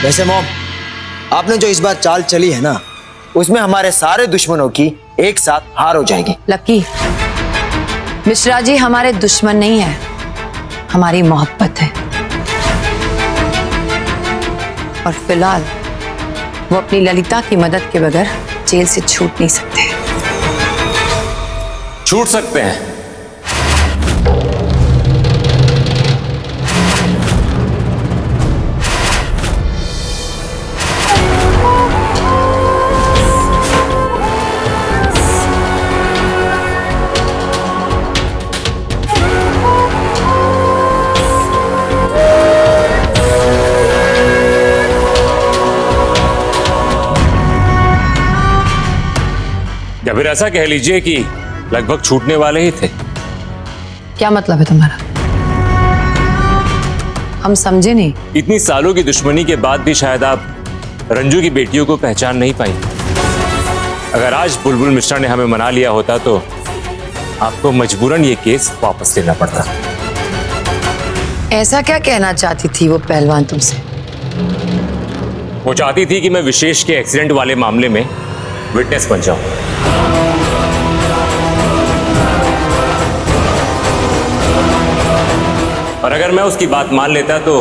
वैसे मॉम, आपने जो इस बार चाल चली है ना, उसमें हमारे सारे दुश्मनों की एक साथ हार हो जाएगी। लकी, मिश्रा जी हमारे दुश्मन नहीं है, हमारी मोहब्बत है। और फिलहाल वो अपनी ललिता की मदद के बगैर जेल से छूट नहीं सकते। छूट सकते हैं। या फिर ऐसा कह लीजिए कि लगभग छूटने वाले ही थे। क्या मतलब है तुम्हारा? हम समझे नहीं। इतनी सालों की दुश्मनी के बाद भी शायद आप रंजू की बेटियों को पहचान नहीं पाई। अगर आज बुलबुल मिश्रा ने हमें मना लिया होता तो आपको मजबूरन ये केस वापस लेना पड़ता। ऐसा क्या कहना चाहती थी वो पहलवान तुमसे? वो चाहती थी कि मैं विशेष के एक्सीडेंट वाले मामले में विटनेस बन जाऊं। और अगर मैं उसकी बात मान लेता तो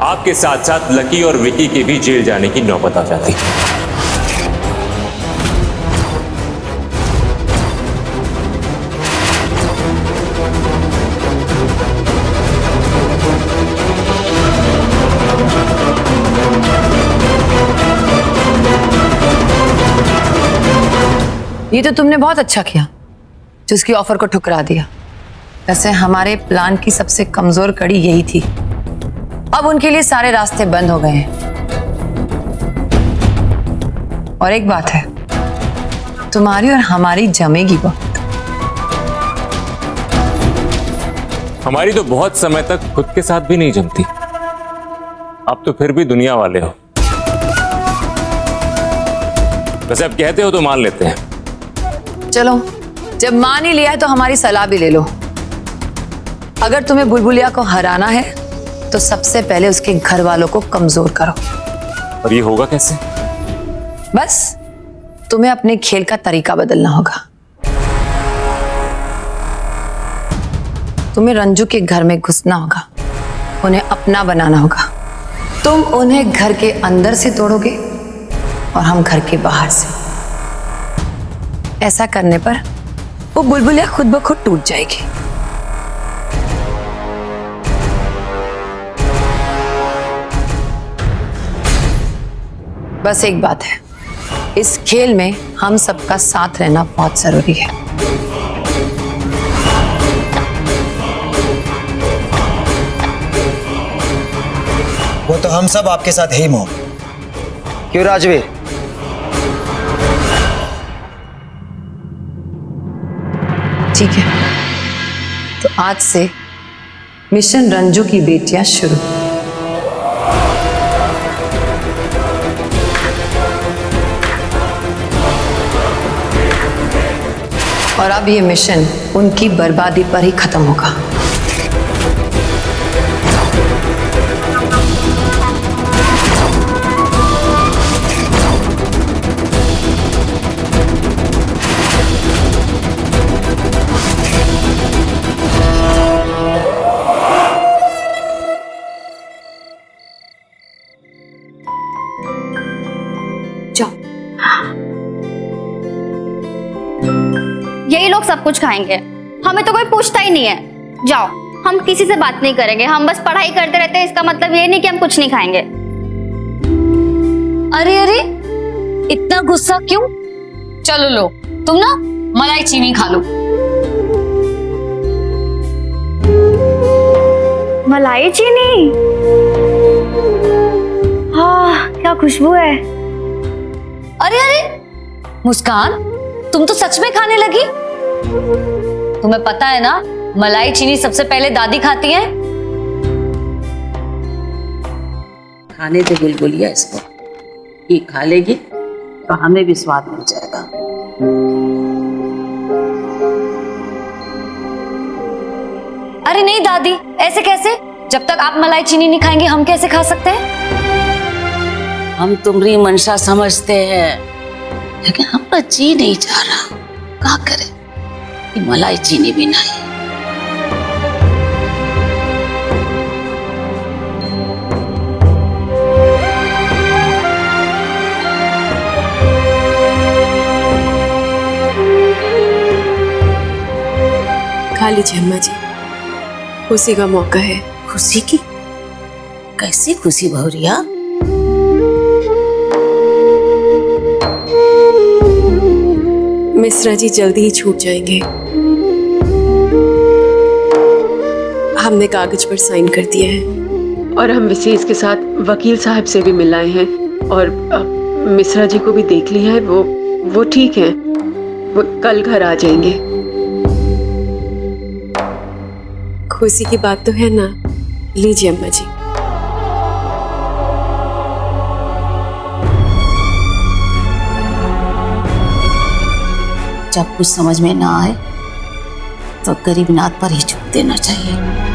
आपके साथ साथ लकी और विकी के भी जेल जाने की नौबत आ जाती। ये तो तुमने बहुत अच्छा किया जो उसकी ऑफर को ठुकरा दिया। वैसे हमारे प्लान की सबसे कमजोर कड़ी यही थी। अब उनके लिए सारे रास्ते बंद हो गए हैं। और एक बात है, तुम्हारी और हमारी जमेगी बहुत। हमारी तो बहुत समय तक खुद के साथ भी नहीं जमती। अब तो फिर भी दुनिया वाले हो। वैसे अब कहते हो तो मान लेते हैं। चलो, जब मान ही लिया है तो हमारी सलाह भी ले लो। अगर तुम्हें बुलबुलिया को हराना है तो सबसे पहले उसके घर वालों को कमजोर करो। और ये होगा कैसे? बस तुम्हें अपने खेल का तरीका बदलना होगा। तुम्हें रंजू के घर में घुसना होगा, उन्हें अपना बनाना होगा। तुम उन्हें घर के अंदर से तोड़ोगे और हम घर के बाहर से। ऐसा करने पर वो बुलबुलिया खुद ब खुद टूट जाएगी। बस एक बात है, इस खेल में हम सबका साथ रहना बहुत जरूरी है। वो तो हम सब आपके साथ है ही मॉम। क्यों राजवीर? ठीक है, तो आज से मिशन रंजू की बेटियां शुरू। और अब ये मिशन उनकी बर्बादी पर ही खत्म होगा। यही लोग सब कुछ खाएंगे, हमें तो कोई पूछता ही नहीं है। जाओ, हम किसी से बात नहीं करेंगे, हम बस पढ़ाई करते रहते हैं। इसका मतलब ये नहीं कि हम कुछ नहीं खाएंगे। अरे अरे, इतना गुस्सा क्यों? चलो लो, तुम ना मलाई चीनी खा लो। मलाई चीनी? हाँ, क्या खुशबू है। अरे अरे मुस्कान, तुम तो सच में खाने लगी। तुम्हें पता है ना, मलाई चीनी सबसे पहले दादी खाती है। खाने दे बुलबुलिया इसको, ये खा लेगी तो हमें भी स्वाद मिल जाएगा। अरे नहीं दादी, ऐसे कैसे? जब तक आप मलाई चीनी नहीं खाएंगे हम कैसे खा सकते हैं? हम तुम्हारी मनसा समझते हैं, लेकिन हमका जी नहीं जा रहा। क्या करे, ये मलाई चीनी भी नहीं। खा लीजिए अम्मा जी, खुशी का मौका है। खुशी की? कैसी खुशी भौरिया? मिश्रा जी जल्दी ही छूट जाएंगे। हमने कागज पर साइन कर दिया है और हम विशेष के साथ वकील साहब से भी मिलाए हैं और मिश्रा जी को भी देख लिया है। वो ठीक है, वो कल घर आ जाएंगे। खुशी की बात तो है ना। लीजिए अम्मा जी। जब कुछ समझ में ना आए तो गरीबनाथ पर ही छूट देना चाहिए।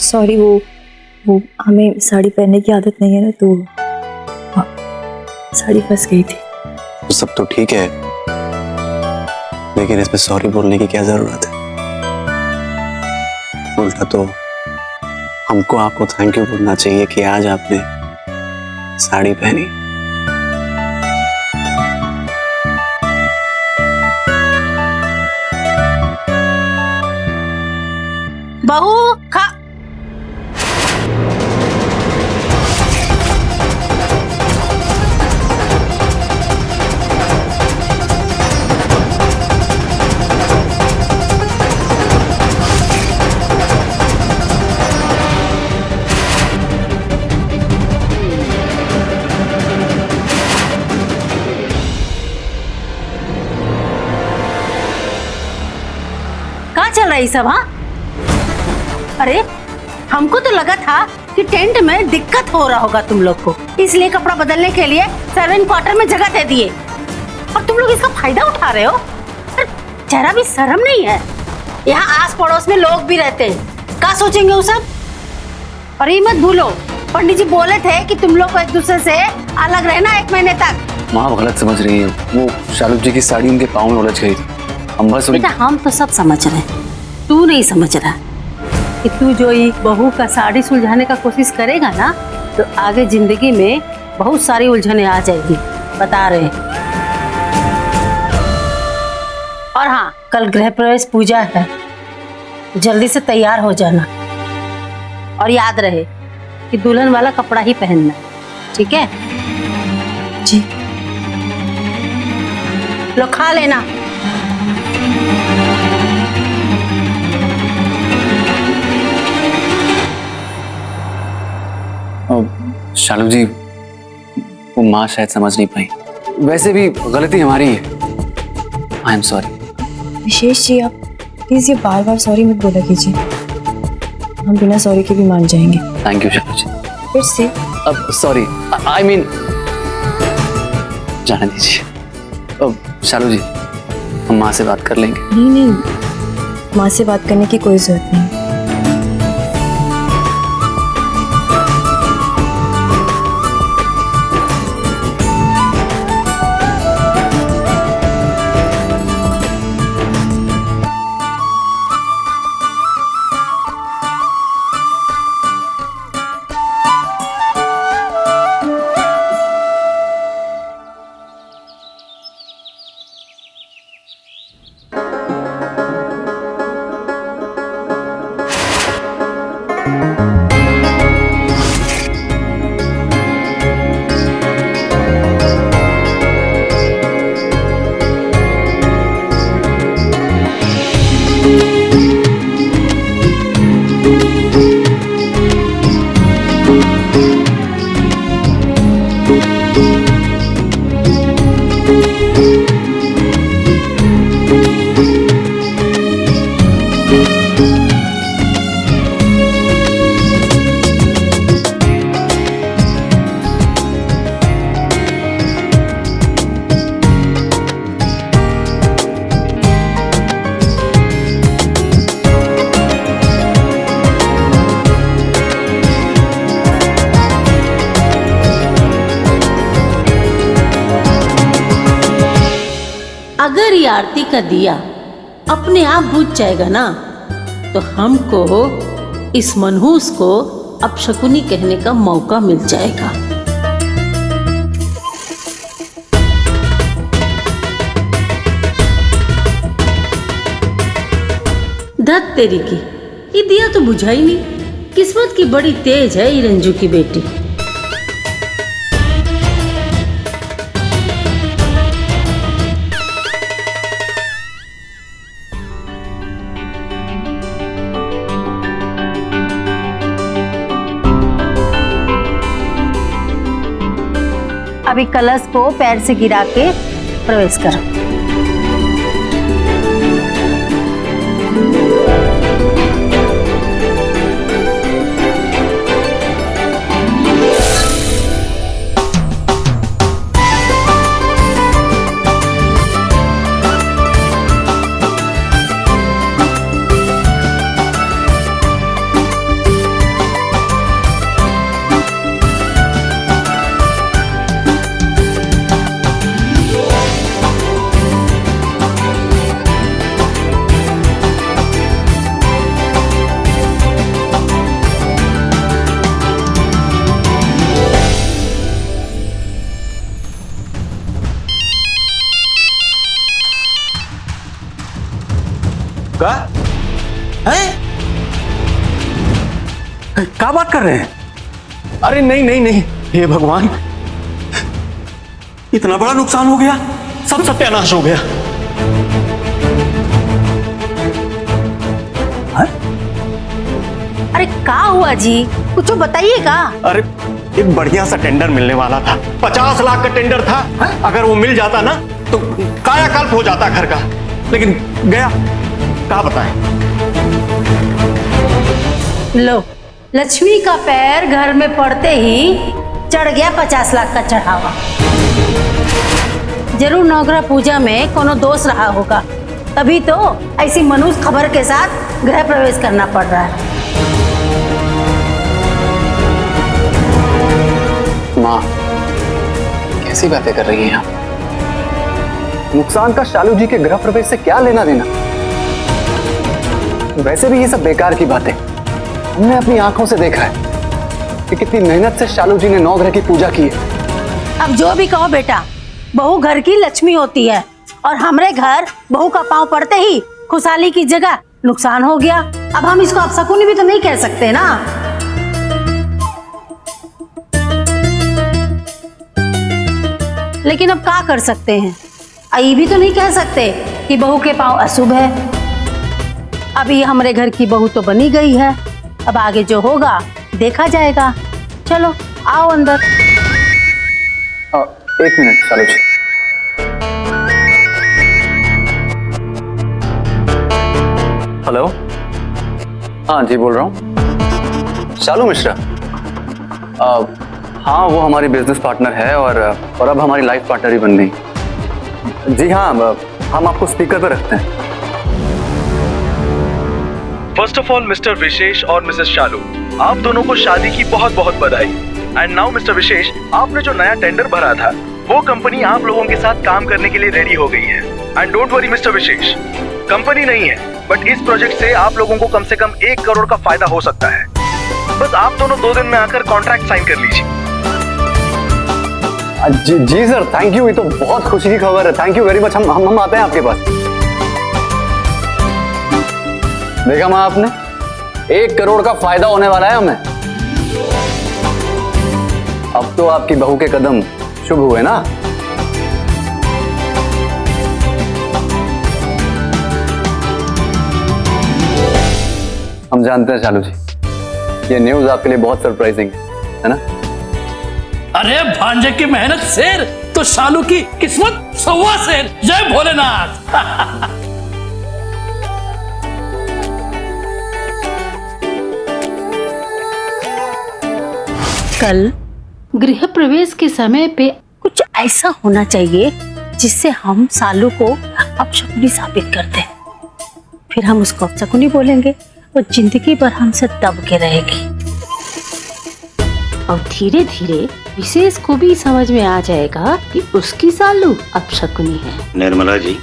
सॉरी, वो हमें साड़ी पहनने की आदत नहीं है ना, तो साड़ी फंस गई थी। तो सब तो ठीक है, लेकिन इसमें सॉरी बोलने की क्या जरूरत है? उल्टा तो हमको आपको थैंक यू बोलना चाहिए कि आज आपने साड़ी पहनी। बहू खा। ये सब? हाँ, अरे हमको तो लगा था कि टेंट में दिक्कत हो रहा होगा तुम लोग को, इसलिए कपड़ा बदलने के लिए सर्वेंट क्वार्टर में जगह दे दिए और तुम लोग इसका फायदा उठा रहे हो। जरा भी शर्म नहीं है? यहाँ आस पड़ोस में लोग भी रहते हैं, क्या सोचेंगे वो सब? और ये मत भूलो, पंडित जी बोले थे कि तुम लोग को एक दूसरे से अलग रहना 1 महीने तक। माँ गलत समझ रही है, वो शालू जी की साड़ी उनके पाँव में उलझ गई थी। हम बस बेटा हम तो सब समझ रहे हैं, तू नहीं समझ रहा कि तू जो ये बहू का साड़ी सुलझाने का कोशिश करेगा ना, तो आगे जिंदगी में बहुत सारी उलझने आ जाएगी, बता रहे हैं। और हाँ, कल गृह प्रवेश पूजा है, जल्दी से तैयार हो जाना और याद रहे कि दुल्हन वाला कपड़ा ही पहनना, ठीक है? जी। लो खा लेना। शालू जी, वो माँ शायद समझ नहीं पाई, वैसे भी गलती हमारी है। I am sorry. विशेष जी, आप प्लीज ये बार बार सॉरी मत बोला कीजिए, हम बिना सॉरी के भी मान जाएंगे। थैंक यू शालू जी। फिर से अब सॉरी, आई मीन जाने दीजिए। अब शालू जी, हम माँ से बात कर लेंगे। नहीं, माँ से बात करने की कोई जरूरत नहीं। अगर ये आरती का दिया अपने आप बुझ जाएगा ना, तो हमको इस मनहूस को अपशकुनी कहने का मौका मिल जाएगा। धत तेरी की, ये दिया तो बुझा ही नहीं। किस्मत की बड़ी तेज है ये रंजू की बेटी। अभी कलश को पैर से गिरा के प्रवेश करो। क्या बात कर रहे हैं? अरे नहीं नहीं नहीं, हे भगवान, इतना बड़ा नुकसान हो गया, सब सत्यानाश हो गया। अरे क्या हुआ जी, कुछ बताइएगा। अरे एक बढ़िया सा टेंडर मिलने वाला था, 50 लाख का टेंडर था। अगर वो मिल जाता ना तो कायाकल्प हो जाता घर का, लेकिन गया। क्या बताएं। लो, लक्ष्मी का पैर घर में पड़ते ही चढ़ गया 50 लाख का चढ़ावा। जरूर नवग्रह पूजा में कोनो दोष रहा होगा, तभी तो ऐसी मनुष्य खबर के साथ गृह प्रवेश करना पड़ रहा है। माँ, कैसी बातें कर रही हैं आप? नुकसान का शालू जी के गृह प्रवेश से क्या लेना देना? वैसे भी ये सब बेकार की बातें। हमने अपनी आंखों से देखा है कि कितनी मेहनत से शालू जी ने नवग्रह की पूजा की है। अब जो भी कहो बेटा, बहू घर की लक्ष्मी होती है और हमारे घर बहू का पांव पड़ते ही खुशहाली की जगह नुकसान हो गया। अब हम इसको अपशकुनी भी तो नहीं कह सकते ना। लेकिन अब क्या कर सकते हैं? ये भी तो नहीं कह सकते कि बहू के पांव अशुभ है। अभी हमारे घर की बहू तो बनी गई है, अब आगे जो होगा देखा जाएगा। चलो आओ अंदर। 1 मिनट शालू जी। हेलो, हाँ जी बोल रहा हूँ। शालू मिश्रा? हाँ, वो हमारी बिजनेस पार्टनर है और अब हमारी लाइफ पार्टनर ही बन गई। जी हाँ, हम आपको स्पीकर पर रखते हैं। फर्स्ट ऑफ ऑल मिस्टर विशेष और मिसेस शालू, आप दोनों को शादी की बहुत बहुत बधाई। एंड नाउ मिस्टर विशेष, आपने जो नया टेंडर भरा था वो कंपनी आप लोगों के साथ काम करने के लिए रेडी हो गई है। And don't worry mister Vishesh, company नहीं है बट इस प्रोजेक्ट से आप लोगों को कम से कम 1 करोड़ का फायदा हो सकता है। बस आप दोनों 2 दिन में आकर कॉन्ट्रैक्ट साइन कर लीजिए। जी सर, थैंक यू। ये तो बहुत खुशी की खबर है। Thank you very much. हम आते हैं आपके पास। देखा माँ आपने, 1 करोड़ का फायदा होने वाला है हमें। अब तो आपकी बहू के कदम शुभ हुए ना। हम जानते हैं शालू जी, ये न्यूज आपके लिए बहुत सरप्राइजिंग है ना? अरे भांजे की मेहनत शेर तो शालू की किस्मत 100 शेर। जय भोलेनाथ। कल गृह प्रवेश के समय पे कुछ ऐसा होना चाहिए जिससे हम सालू को अपशकुनी साबित कर दें। फिर हम उसको अपशकुनी बोलेंगे, वो जिंदगी भर हमसे दब के रहेगी। और धीरे धीरे विशेष को भी समझ में आ जाएगा कि उसकी सालू अपशकुनी है। निर्मला जी,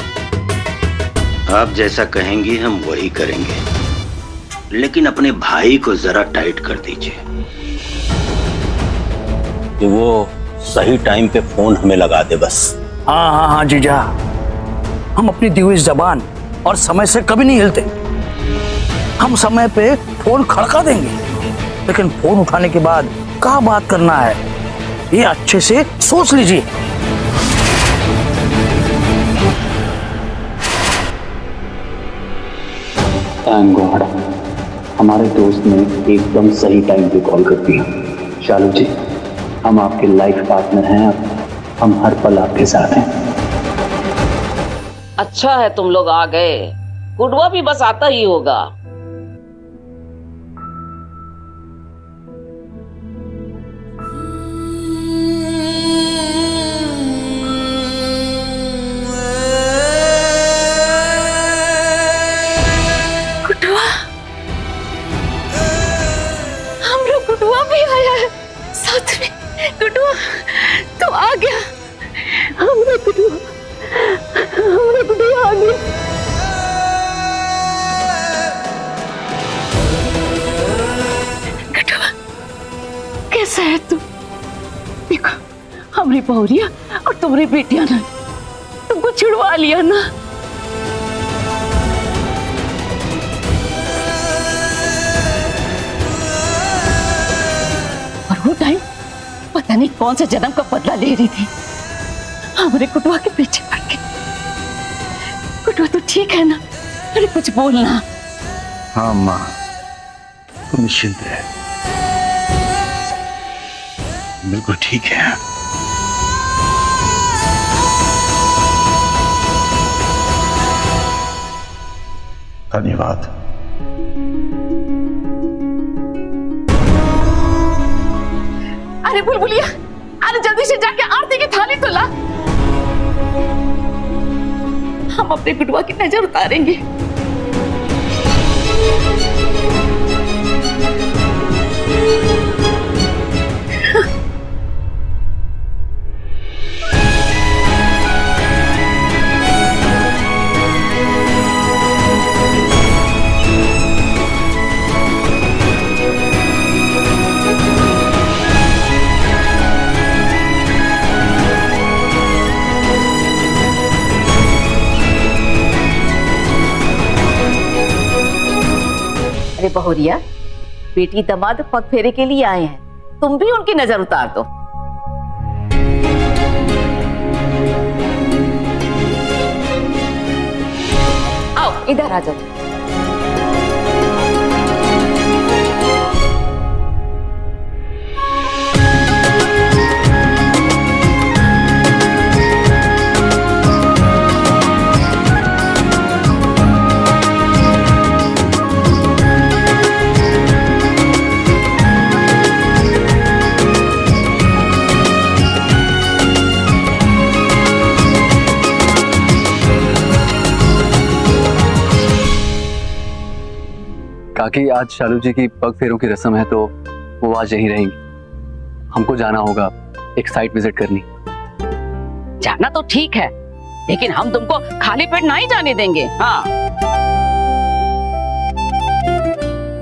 आप जैसा कहेंगी हम वही करेंगे, लेकिन अपने भाई को जरा टाइट कर दीजिए कि वो सही टाइम पे फोन हमें लगा दे बस। हाँ हाँ हाँ जीजा, हम अपनी दी हुई जबान और समय से कभी नहीं हिलते। हम समय पे फोन खड़का देंगे, लेकिन फोन उठाने के बाद क्या बात करना है ये अच्छे से सोच लीजिए। थैंक गॉड, हमारे दोस्त ने एकदम सही टाइम पे कॉल कर दिया। शालू जी, हम आपके लाइफ पार्टनर हैं, हम हर पल आपके साथ हैं। अच्छा है तुम लोग आ गए, गुडवा भी बस आता ही होगा। गुडवा, हम लोग गुडवा भी आया है साथ में। गुडवा तो आ गया, हमरा गुडवा आ गया। गुडवा कैसा है तू? देखो हमारी बहुरिया और तुम्हारी बेटिया ने तुमको छुड़वा लिया ना। और वो टाइम पता नहीं कौन से जन्म का बदला ले रही थी, हमारे कुटवा के पीछे पड़ के। कुटवा तो ठीक है ना? अरे कुछ बोलना। हाँ माँ, तुम निश्चिंत रहे, बिल्कुल ठीक है। धन्यवाद। अरे बुलबुलिया, अरे जल्दी से जाके आरती की थाली तो ला। हम अपने गुडुआ की नजर उतारेंगे। अरे बहुरिया, बेटी दामाद पग फेरे के लिए आए हैं, तुम भी उनकी नजर उतार दो। आओ इधर आ जाओ। काकी, आज शालू जी की पग फेरों की रस्म है तो वो आज यहीं रहेंगी। हमको जाना होगा एक साइट विजिट करनी। जाना तो ठीक है, लेकिन हम तुमको खाली पेट नहीं जाने देंगे। हाँ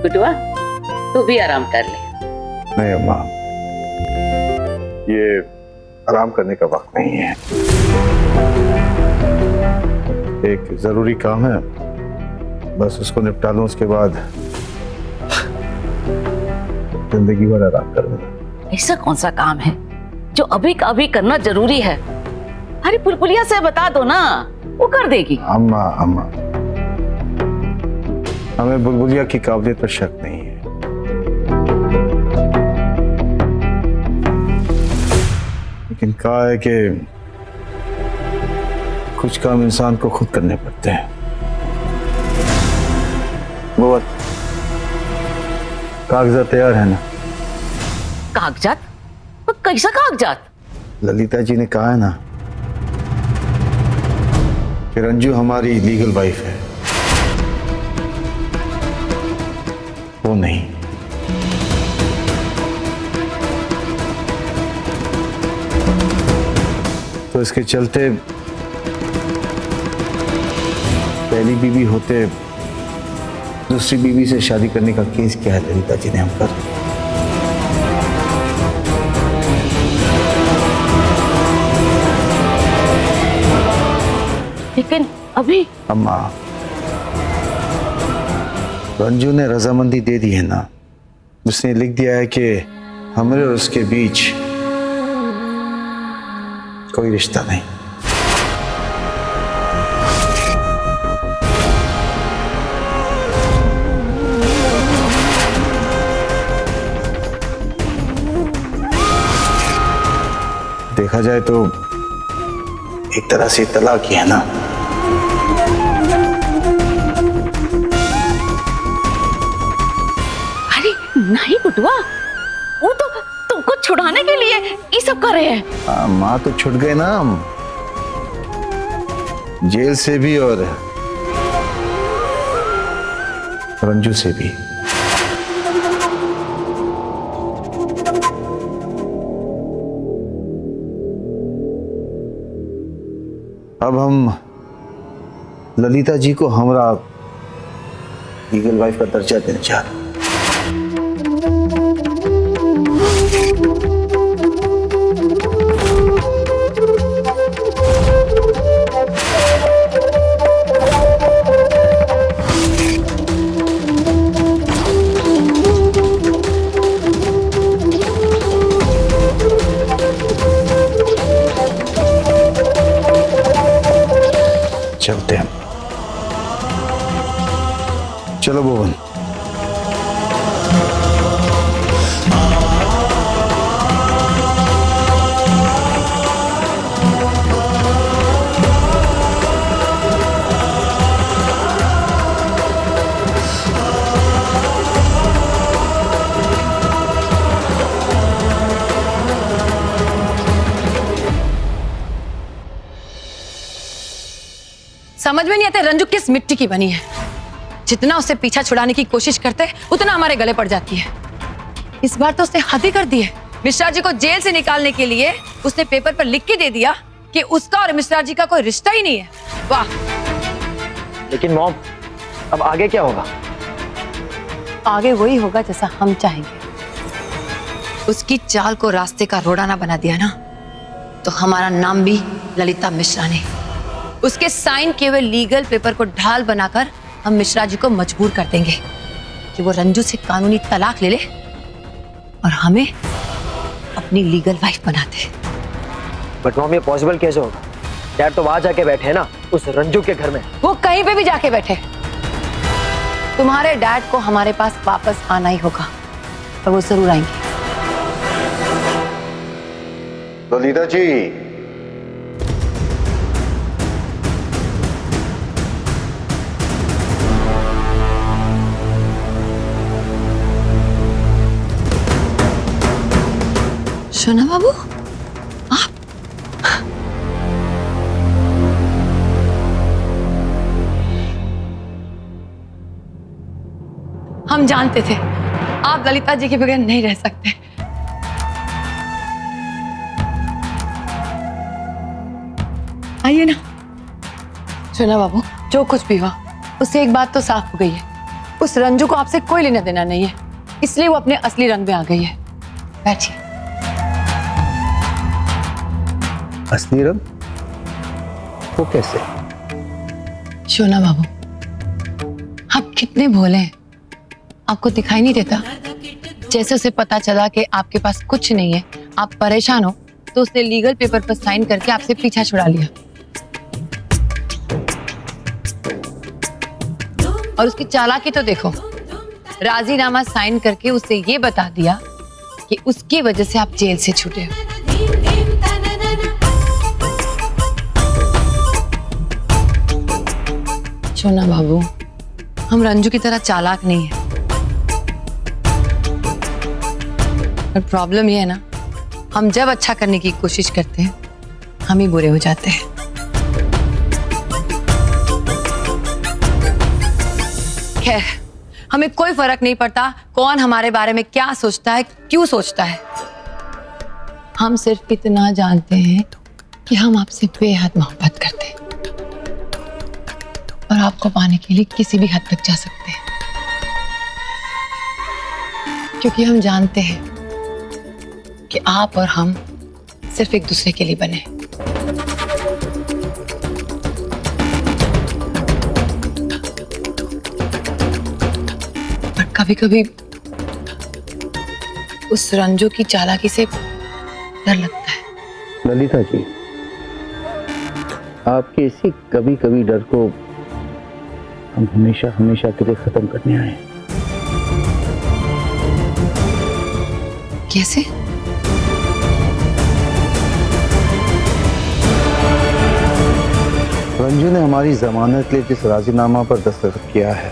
गुडुआ, तू भी आराम कर ले। नहीं अम्मा, ये आराम करने का वक्त नहीं है। एक जरूरी काम है, बस उसको निपटा लूं, उसके बाद जिंदगी भर आराम करूंगा। ऐसा कौन सा काम है जो अभी का अभी करना जरूरी है? अरे बुलबुलिया से बता दो ना, वो कर देगी। अम्मा अम्मा, हमें बुलबुलिया की काबिलियत पर शक नहीं है, लेकिन कहा है कि कुछ काम इंसान को खुद करने पड़ते हैं। वो कागजात तैयार है ना? कागजात? वो कैसा कागजात? ललिता जी ने कहा है ना कि रंजू हमारी लीगल वाइफ है। वो नहीं, तो इसके चलते पहली बीवी होते दूसरी बीवी से शादी करने का केस क्या है ललिता जी ने हम पर? लेकिन अभी अम्मा, रंजू ने रजामंदी दे दी है ना। उसने लिख दिया है कि हमारे और उसके बीच कोई रिश्ता नहीं। देखा जाए तो एक तरह से तलाक ही है ना। अरे नहीं गुडुआ, वो तो तुमको छुड़ाने के लिए ये सब कर रहे हैं। माँ तो छुट गए ना हम, जेल से भी और रंजू से भी। अब हम ललिता जी को हमारा लीगल वाइफ का दर्जा देना चाह रहे हैं। चलते हैं, चलो भुवन। समझ में नहीं आते रंजू किस मिट्टी की बनी है। जितना उससे पीछा छुड़ाने की कोशिश करते उतना हमारे गले पड़ जाती है। इस बार तो उसने हद ही कर दी है। मिश्रा जी को जेल से निकालने के लिए उसने पेपर पर लिख के दे दिया कि उसका और मिश्रा जी का कोई रिश्ता ही नहीं है। वाह। लेकिन मॉम, अब आगे क्या होगा? आगे वही होगा जैसा हम चाहेंगे। उसकी चाल को रास्ते का रोडाना बना दिया ना, तो हमारा नाम भी ललिता मिश्रा ने। उसके साइन किए हुए लीगल पेपर को ढाल बनाकर हम मिश्रा जी को मजबूर कर देंगे कि वो रंजू से कानूनी तलाक ले ले और हमें अपनी लीगल वाइफ बना दे। बट मॉम, ये पॉसिबल कैसे होगा? डैड तो वहां जाके बैठे हैं ना, उस रंजू के घर में। वो कहीं पे भी जाके बैठे, तुम्हारे डैड को हमारे पास वापस आना ही होगा और वो जरूर आएंगे। ललिता जी, शोना बाबू, आप? हम जानते थे आप ललिता जी के बगैर नहीं रह सकते। आइए ना। शोना बाबू, जो कुछ भी हुआ उससे एक बात तो साफ हो गई है, उस रंजू को आपसे कोई लेना देना नहीं है, इसलिए वो अपने असली रंग में आ गई है। बैठिए। असली रंग? वो कैसे? शोना बाबू, आप कितने भोले हैं, आपको दिखाई नहीं देता? जैसे उसे पता चला कि आपके पास कुछ नहीं है, आप परेशान हो, तो उसने लीगल पेपर पर साइन करके आपसे पीछा छुड़ा लिया। और उसकी चालाकी तो देखो, राजीनामा साइन करके उसे ये बता दिया कि उसकी वजह से आप जेल से छूटे हो। शोना बाबू, हम रंजू की तरह चालाक नहीं है, पर प्रॉब्लम ये है ना, हम जब अच्छा करने की कोशिश करते हैं हम ही बुरे हो जाते हैं। खैर, हमें कोई फर्क नहीं पड़ता कौन हमारे बारे में क्या सोचता है, क्यों सोचता है। हम सिर्फ इतना जानते हैं कि हम आपसे बेहद मोहब्बत करते हैं और आपको पाने के लिए किसी भी हद तक जा सकते हैं, क्योंकि हम जानते हैं कि आप और हम सिर्फ एक दूसरे के लिए बने। पर कभी कभी उस रंजू की चालाकी से डर लगता है। ललिता जी, आपके इसी कभी कभी डर को हम हमेशा हमेशा के लिए खत्म करने आए हैं। कैसे? रंजू ने हमारी जमानत के लिए जिस राजीनामा पर दस्तखत किया है,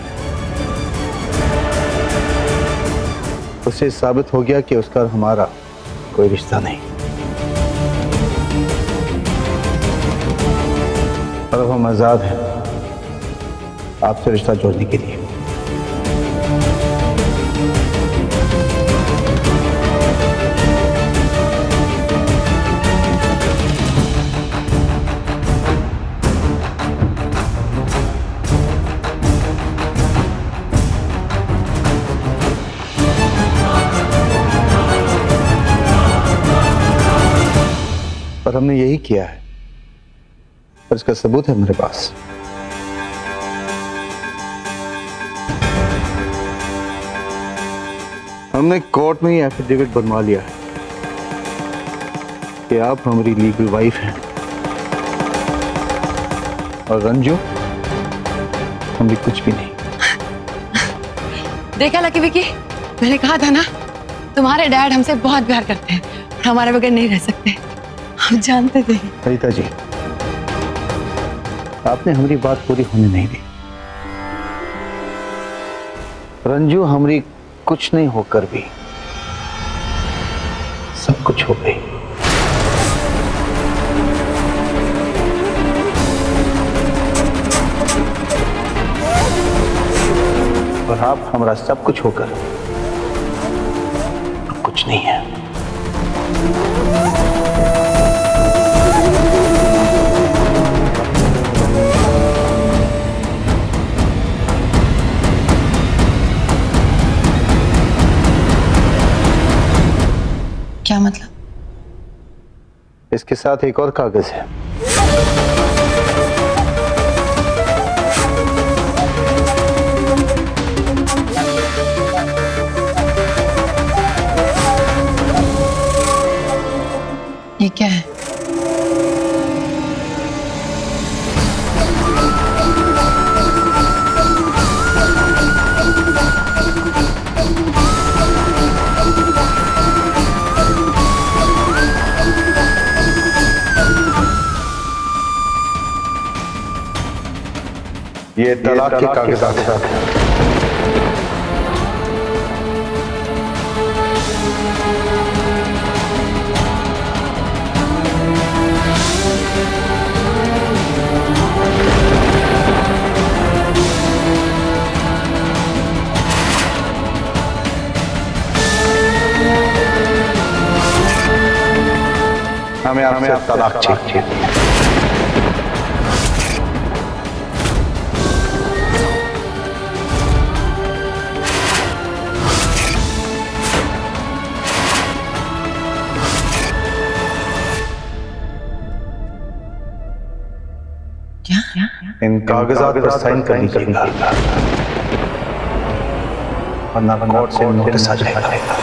उससे साबित हो गया कि उसका हमारा कोई रिश्ता नहीं, और अब हम आजाद हैं आपसे रिश्ता जोड़ने के लिए। और हमने यही किया है और इसका सबूत है मेरे पास। हमने कोर्ट में ही एफिडेविट बनवा लिया है कि आप हमारी लीगल वाइफ हैं और रंजू हमारी कुछ भी नहीं। देखा लकी विकी, मैंने कहा था ना, तुम्हारे डैड हमसे बहुत प्यार करते हैं और हमारे बगैर नहीं रह सकते। हम जानते थे। ललिता जी, आपने हमारी बात पूरी होने नहीं दी। रंजू हमारी कुछ नहीं होकर भी सब कुछ हो गई। आप हमारा सब कुछ होकर अब कुछ नहीं है। क्या मतलब? इसके साथ एक और कागज है। ये क्या है? ये तलाक के कागजात हैं। हमें आपसे तलाक चाहिए। इन कागजात पर साइन कर दीजिएगा वरना कोर्ट से नोटिस आ जाएगा।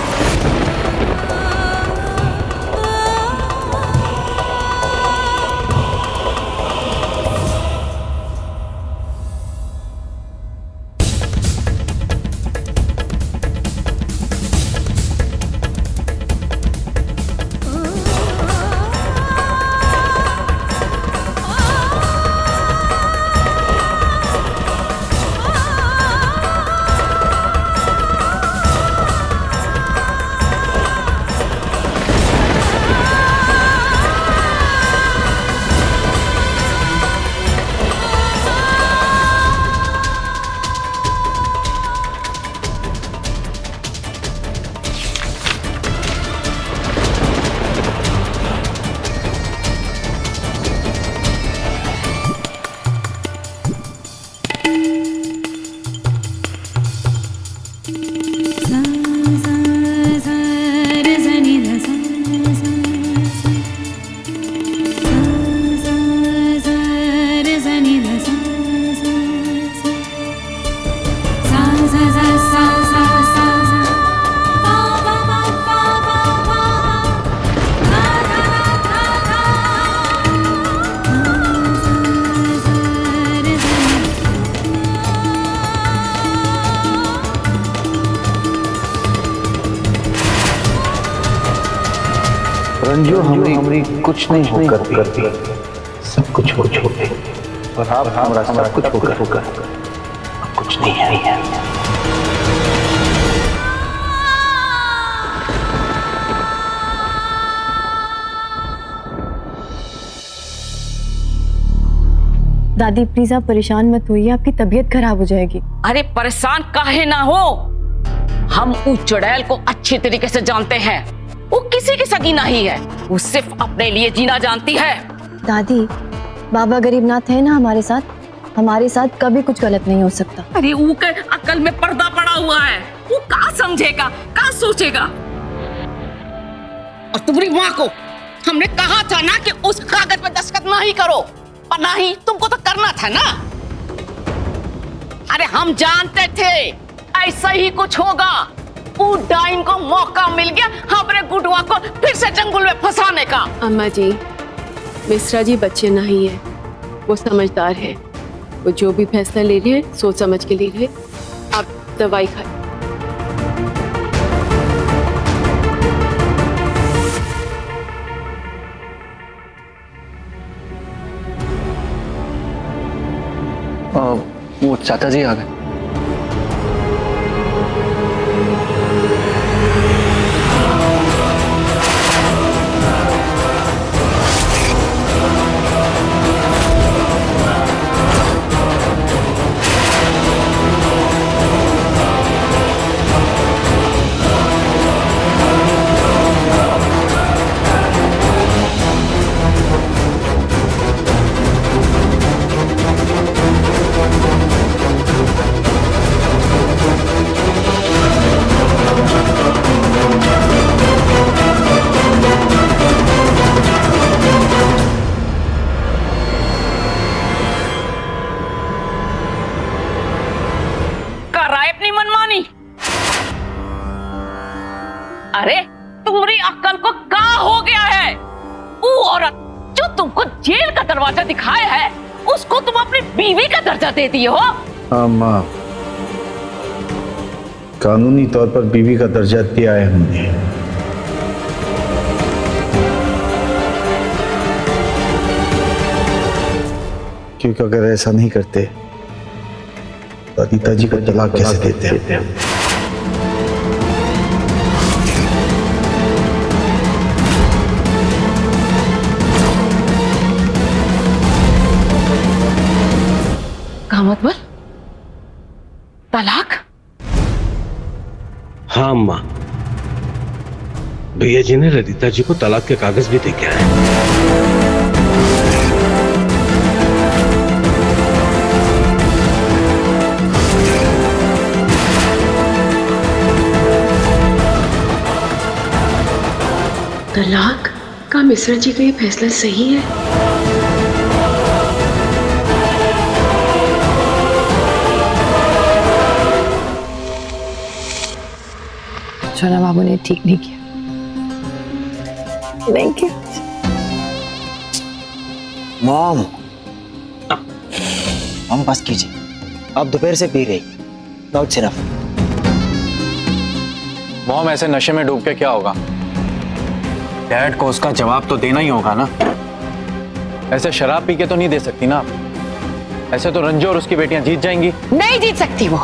रंजू हमारी कुछ नहीं होकर भी सब कुछ हो छोड़े और आप हमारा सब कुछ होकर अब कुछ नहीं है। दादी प्लीज आप परेशान मत होइए, आपकी तबीयत खराब हो जाएगी। अरे परेशान काहे ना हो, हम उस चुड़ैल को अच्छी तरीके से जानते हैं। वो किसी की सगी नहीं है, वो सिर्फ अपने लिए जीना जानती है। दादी बाबा गरीबनाथ है ना हमारे साथ कभी कुछ गलत नहीं हो सकता। अरे वो के अकल में पर्दा पड़ा हुआ है, वो क्या समझेगा, क्या सोचेगा। और तुम्हारी माँ को हमने कहा था ना कि उस कागज पे दस्तखत नहीं करो, और ना ही तुमको तो करना था ना। अरे हम जानते थे ऐसा ही कुछ होगा। वो डाइन को मौका मिल गया हमारे गुडवा को फिर से जंगल में फंसाने का। अम्मा जी, मिश्रा जी बच्चे नहीं है, वो समझदार है। वो जो भी फैसला ले रहे हैं सोच समझ के ले रहे। आप दवाई खाएं। वो चाचा जी आ गए। अरे तुम्हारी अक्ल को क्या हो गया है? वो औरत जो तुमको जेल का दरवाजा दिखाया है, उसको तुम अपनी बीवी का दर्जा दे दिए हो। हाँ माँ, कानूनी तौर पर बीवी का दर्जा दिया है हमने। क्योंकि अगर ऐसा नहीं करते तो ललिता जी को तलाक कैसे देते हैं? का मतलब तलाक? हाँ अम्मा, भैया जी ने ललिता जी को तलाक के कागज भी दे के आए। तलाक का मिश्रा जी का ये फैसला सही है? सोना बाबू ने ठीक नहीं किया, नहीं किया। मॉम, मॉम बस कीजिए, आप दोपहर से पी रही, नॉट सिर्फ। मॉम, ऐसे नशे में डूब के क्या होगा? डैड को उसका जवाब तो देना ही होगा ना। ऐसे शराब पी के तो नहीं दे सकती ना आप। ऐसे तो रंजू और उसकी बेटियां जीत जाएंगी। नहीं जीत सकती वो,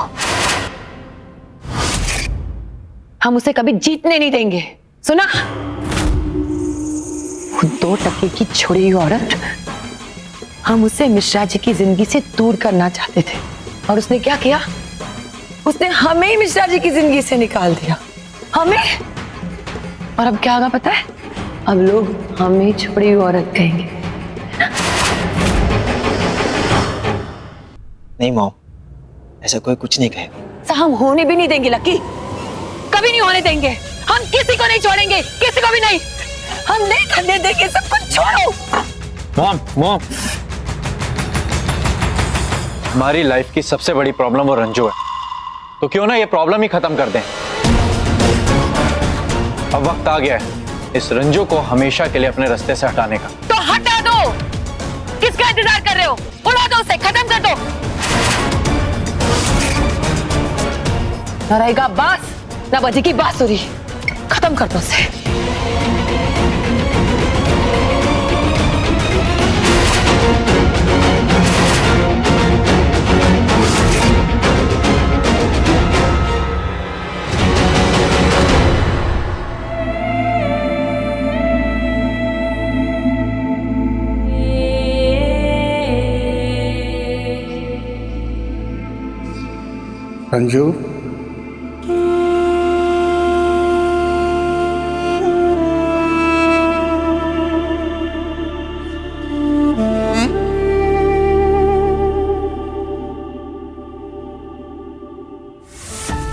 हम उसे कभी जीतने नहीं देंगे। सुना, वो 2 टके की छोड़ी हुई औरत, हम उसे मिश्रा जी की जिंदगी से दूर करना चाहते थे, और उसने क्या किया? उसने हमें ही मिश्रा जी की जिंदगी से निकाल दिया, हमें। और अब क्या होगा पता है? अब लोग हमें छोड़ी हुई औरत कहेंगे। नहीं मॉम, ऐसा कोई कुछ नहीं कहेगा। हम होने भी नहीं देंगे लकी, कभी नहीं होने देंगे। हम किसी को नहीं छोड़ेंगे, किसी को भी नहीं। हम नहीं करने देंगे, सब कुछ छोड़ो। मॉम, हमारी लाइफ की सबसे बड़ी प्रॉब्लम वो रंजू है, तो क्यों ना ये प्रॉब्लम ही खत्म कर दें। अब वक्त आ गया है इस रंजू को हमेशा के लिए अपने रास्ते से हटाने का। तो हटा दो, किसका इंतजार कर रहे हो? उड़ा दो उसे, खत्म कर दो। न रहेगा बांस, न बजेगी बांसुरी, खत्म कर दो उसे। रंजू,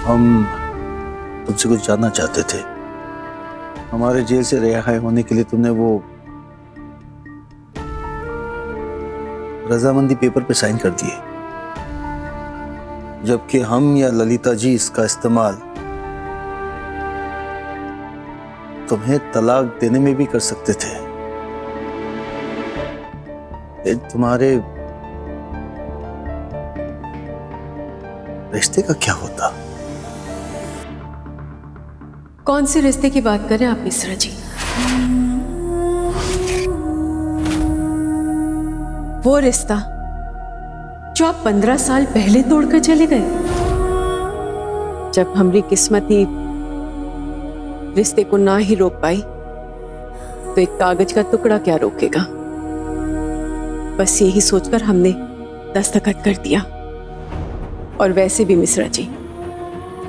हम तुमसे कुछ जानना चाहते थे। हमारे जेल से रिहाई होने के लिए तुमने वो रजामंदी पेपर पे साइन कर दिए, जबकि हम या ललिता जी इसका इस्तेमाल तुम्हें तलाक देने में भी कर सकते थे। ये तुम्हारे रिश्ते का क्या होता? कौन से रिश्ते की बात कर रहे हैं आप मिश्रा जी? वो रिश्ता जो आप 15 साल पहले तोड़कर चले गए, जब हमारी किस्मत ही रिश्ते को ना ही रोक पाई, तो एक कागज का टुकड़ा क्या रोकेगा? बस यही सोचकर हमने दस्तखत कर दिया। और वैसे भी मिश्रा जी,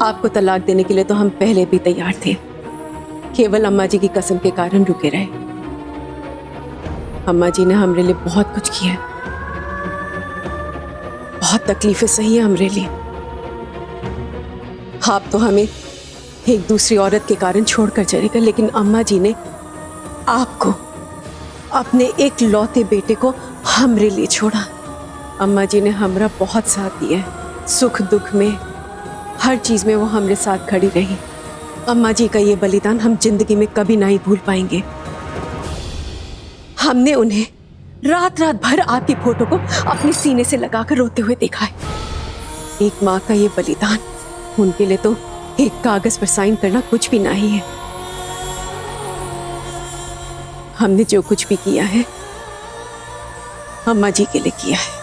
आपको तलाक देने के लिए तो हम पहले भी तैयार थे, केवल अम्मा जी की कसम के कारण रुके रहे। अम्मा जी ने हमारे लिए बहुत कुछ किया है, बहुत तकलीफें सही है हमारे लिए। आप तो हमें एक दूसरी औरत के कारण छोड़कर चले गए, लेकिन अम्मा जी ने आपको, अपने एक लौते बेटे को हमरे लिए छोड़ा। अम्मा जी ने हमारा बहुत साथ दिया है, सुख दुख में, हर चीज में वो हमारे साथ खड़ी रही। अम्मा जी का ये बलिदान हम जिंदगी में कभी नहीं भूल पाएंगे। हमने उन्हें रात रात भर आपकी फोटो को अपने सीने से लगाकर रोते हुए देखा है। एक माँ का ये बलिदान उनके लिए तो एक कागज पर साइन करना कुछ भी नहीं है। हमने जो कुछ भी किया है अम्मा जी के लिए किया है।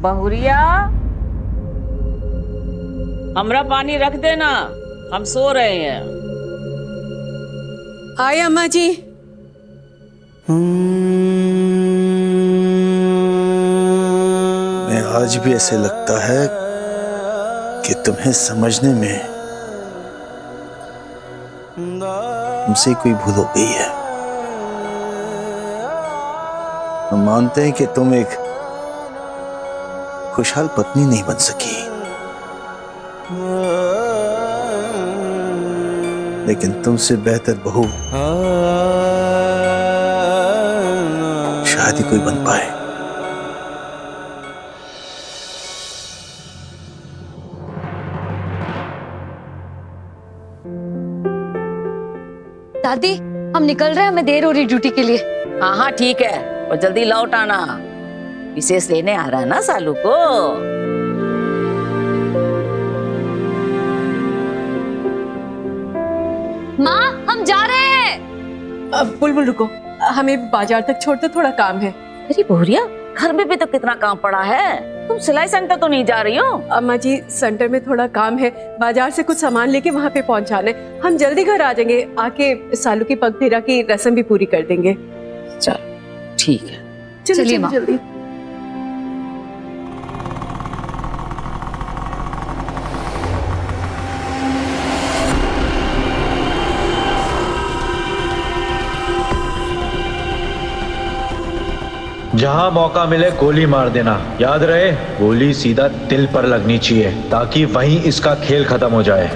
बहुरिया, हमरा पानी रख देना, हम सो रहे हैं। आए अम्मा जी। मैं आज भी ऐसे लगता है कि तुम्हें समझने में तुमसे कोई भूल हो गई है। हम मानते हैं कि तुम एक खुशहाल पत्नी नहीं बन सकी, लेकिन तुमसे बेहतर बहू शायद ही कोई बन पाए। दादी, हम निकल रहे हैं, हमें देर हो रही ड्यूटी के लिए। हाँ हाँ ठीक है, और जल्दी लौट आना, विशेष लेने आ रहा है ना सालू को। माँ, हम जा रहे हैं। अब बुलबुल रुको, हमें बाजार तक छोड़ दो, थोड़ा काम है। अरे बहुरिया, घर में भी तो कितना काम पड़ा है, तुम सिलाई सेंटर तो नहीं जा रही हो? अम्मा जी, सेंटर में थोड़ा काम है, बाजार से कुछ सामान लेके वहाँ पे पहुँचाने। हम जल्दी घर आ जाएंगे, आके सालू की पग फेरा की रस्म भी पूरी कर देंगे। चलो ठीक है, चलिए माँ। जल्दी। जहां मौका मिले गोली मार देना, याद रहे गोली सीधा दिल पर लगनी चाहिए ताकि वहीं इसका खेल खत्म हो जाए।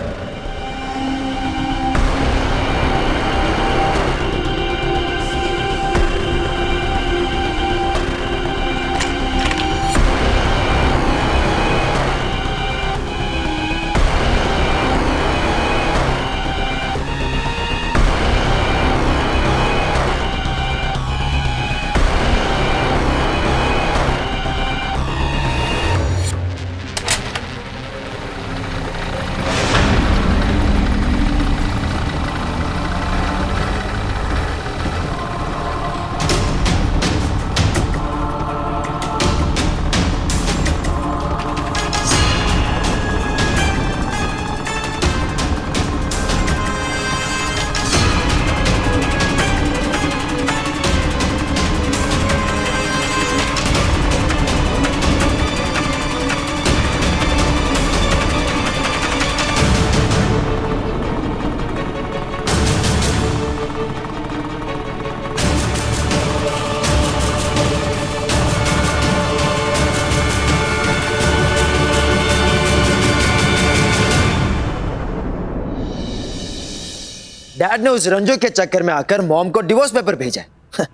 डैड ने उस रंजो के चक्कर में आकर मॉम को डिवोर्स पेपर भेजा है।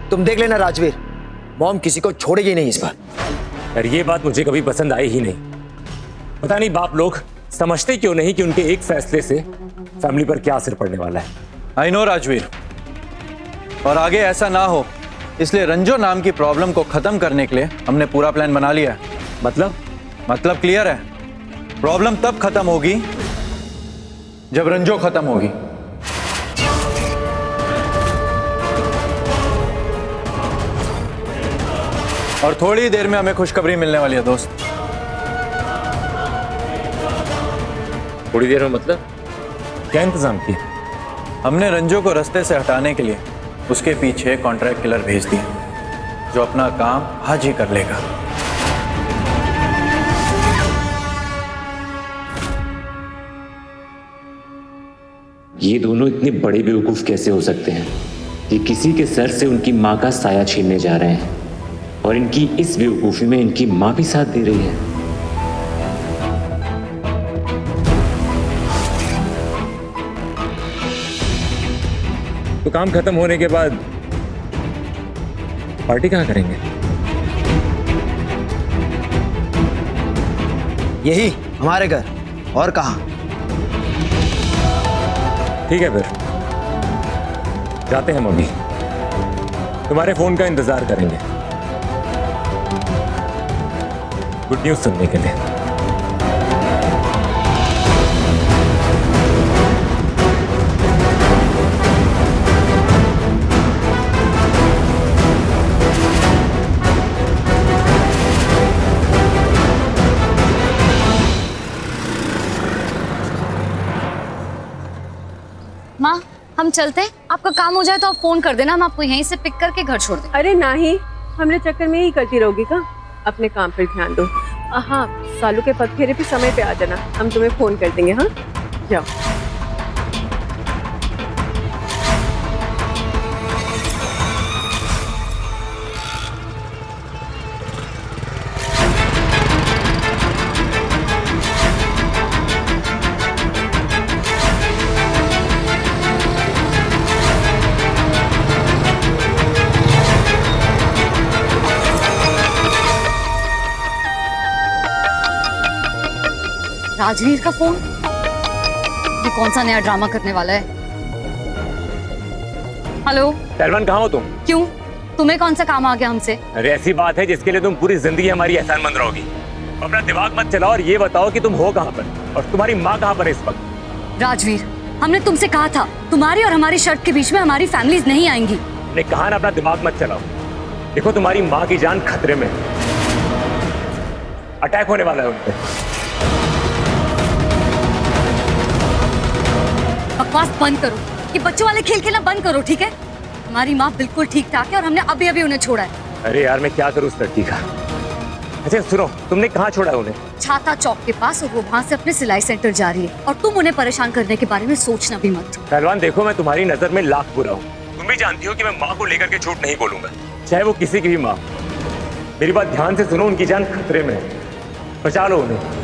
तुम देख लेना राजवीर, मॉम किसी को छोड़ेगी नहीं इस बार। यार ये बात मुझे कभी पसंद आई ही नहीं। पता नहीं बाप लोग समझते क्यों नहीं कि उनके एक फैसले से फैमिली पर क्या असर पड़ने वाला है। आई नो राजवीर, और आगे ऐसा ना हो इसलिए रंजो नाम की प्रॉब्लम को खत्म करने के लिए हमने पूरा प्लान बना लिया है। मतलब क्लियर है, प्रॉब्लम तब खत्म होगी जब रंजो खत्म होगी। और थोड़ी देर में हमें खुशखबरी मिलने वाली है दोस्त। थोड़ी देर में मतलब क्या इंतजाम किया? हमने रंजो को रास्ते से हटाने के लिए उसके पीछे कॉन्ट्रैक्ट किलर भेज दिए, जो अपना काम आज ही कर लेगा। ये दोनों इतने बड़े बेवकूफ कैसे हो सकते हैं? ये किसी के सर से उनकी माँ का साया छीनने जा रहे हैं और इनकी इस बेवकूफी में इनकी माँ भी साथ दे रही है। तो काम खत्म होने के बाद पार्टी कहाँ करेंगे? यही हमारे घर, और कहाँ? ठीक है फिर जाते हैं मम्मी, तुम्हारे फोन का इंतजार करेंगे गुड न्यूज सुनने के लिए। माँ हम चलते हैं, आपका काम हो जाए तो आप फोन कर देना, हम आपको यहीं से पिक करके घर छोड़ दें। अरे नहीं, हमने चक्कर में ही करती रहोगी का, अपने काम पर ध्यान दो। हाँ, सालू के पगफेरे पे समय पे आ जाना, हम तुम्हें फोन कर देंगे। हाँ जाओ। राजवीर का फोन, ये कौन सा नया ड्रामा करने वाला है? हेलो पहलवान, कहाँ हो तुम? क्यों, तुम्हें कौन सा काम आ गया हमसे? अरे ऐसी बात है जिसके लिए तुम पूरी जिंदगी हमारी एहसानमंद रहोगी। अपना दिमाग मत चलाओ और ये बताओ कि तुम हो कहाँ पर और तुम्हारी माँ कहाँ पर है इस वक्त? राजवीर, हमने तुमसे कहा था तुम्हारी और हमारी शर्त के बीच में हमारी फैमिलीज नहीं आएंगी। ने कहा ना अपना दिमाग मत चलाओ। देखो तुम्हारी माँ की जान खतरे में, अटैक होने वाला है उन पे। बकवास बंद करो, ये बच्चों वाले खेल खेलना बंद करो, ठीक है? हमारी माँ बिल्कुल ठीक ठाक है और हमने अभी अभी उन्हें छोड़ा है। अरे यार मैं क्या करूँ उस लड़की का। अच्छा सुनो, तुमने कहाँ छोड़ा है उन्हें? छाता चौक के पास, और वो वहाँ से अपने सिलाई सेंटर जा रही है और तुम उन्हें परेशान करने के बारे में सोचना भी मत। पहलवान देखो, मैं तुम्हारी नजर में लाख बुरा हूँ, तुम भी जानती हो कि मैं माँ को लेकर के झूठ नहीं बोलूंगा, चाहे वो किसी की भी माँ। मेरी बात ध्यान से सुनो, उनकी जान खतरे में है, बचा लो उन्हें।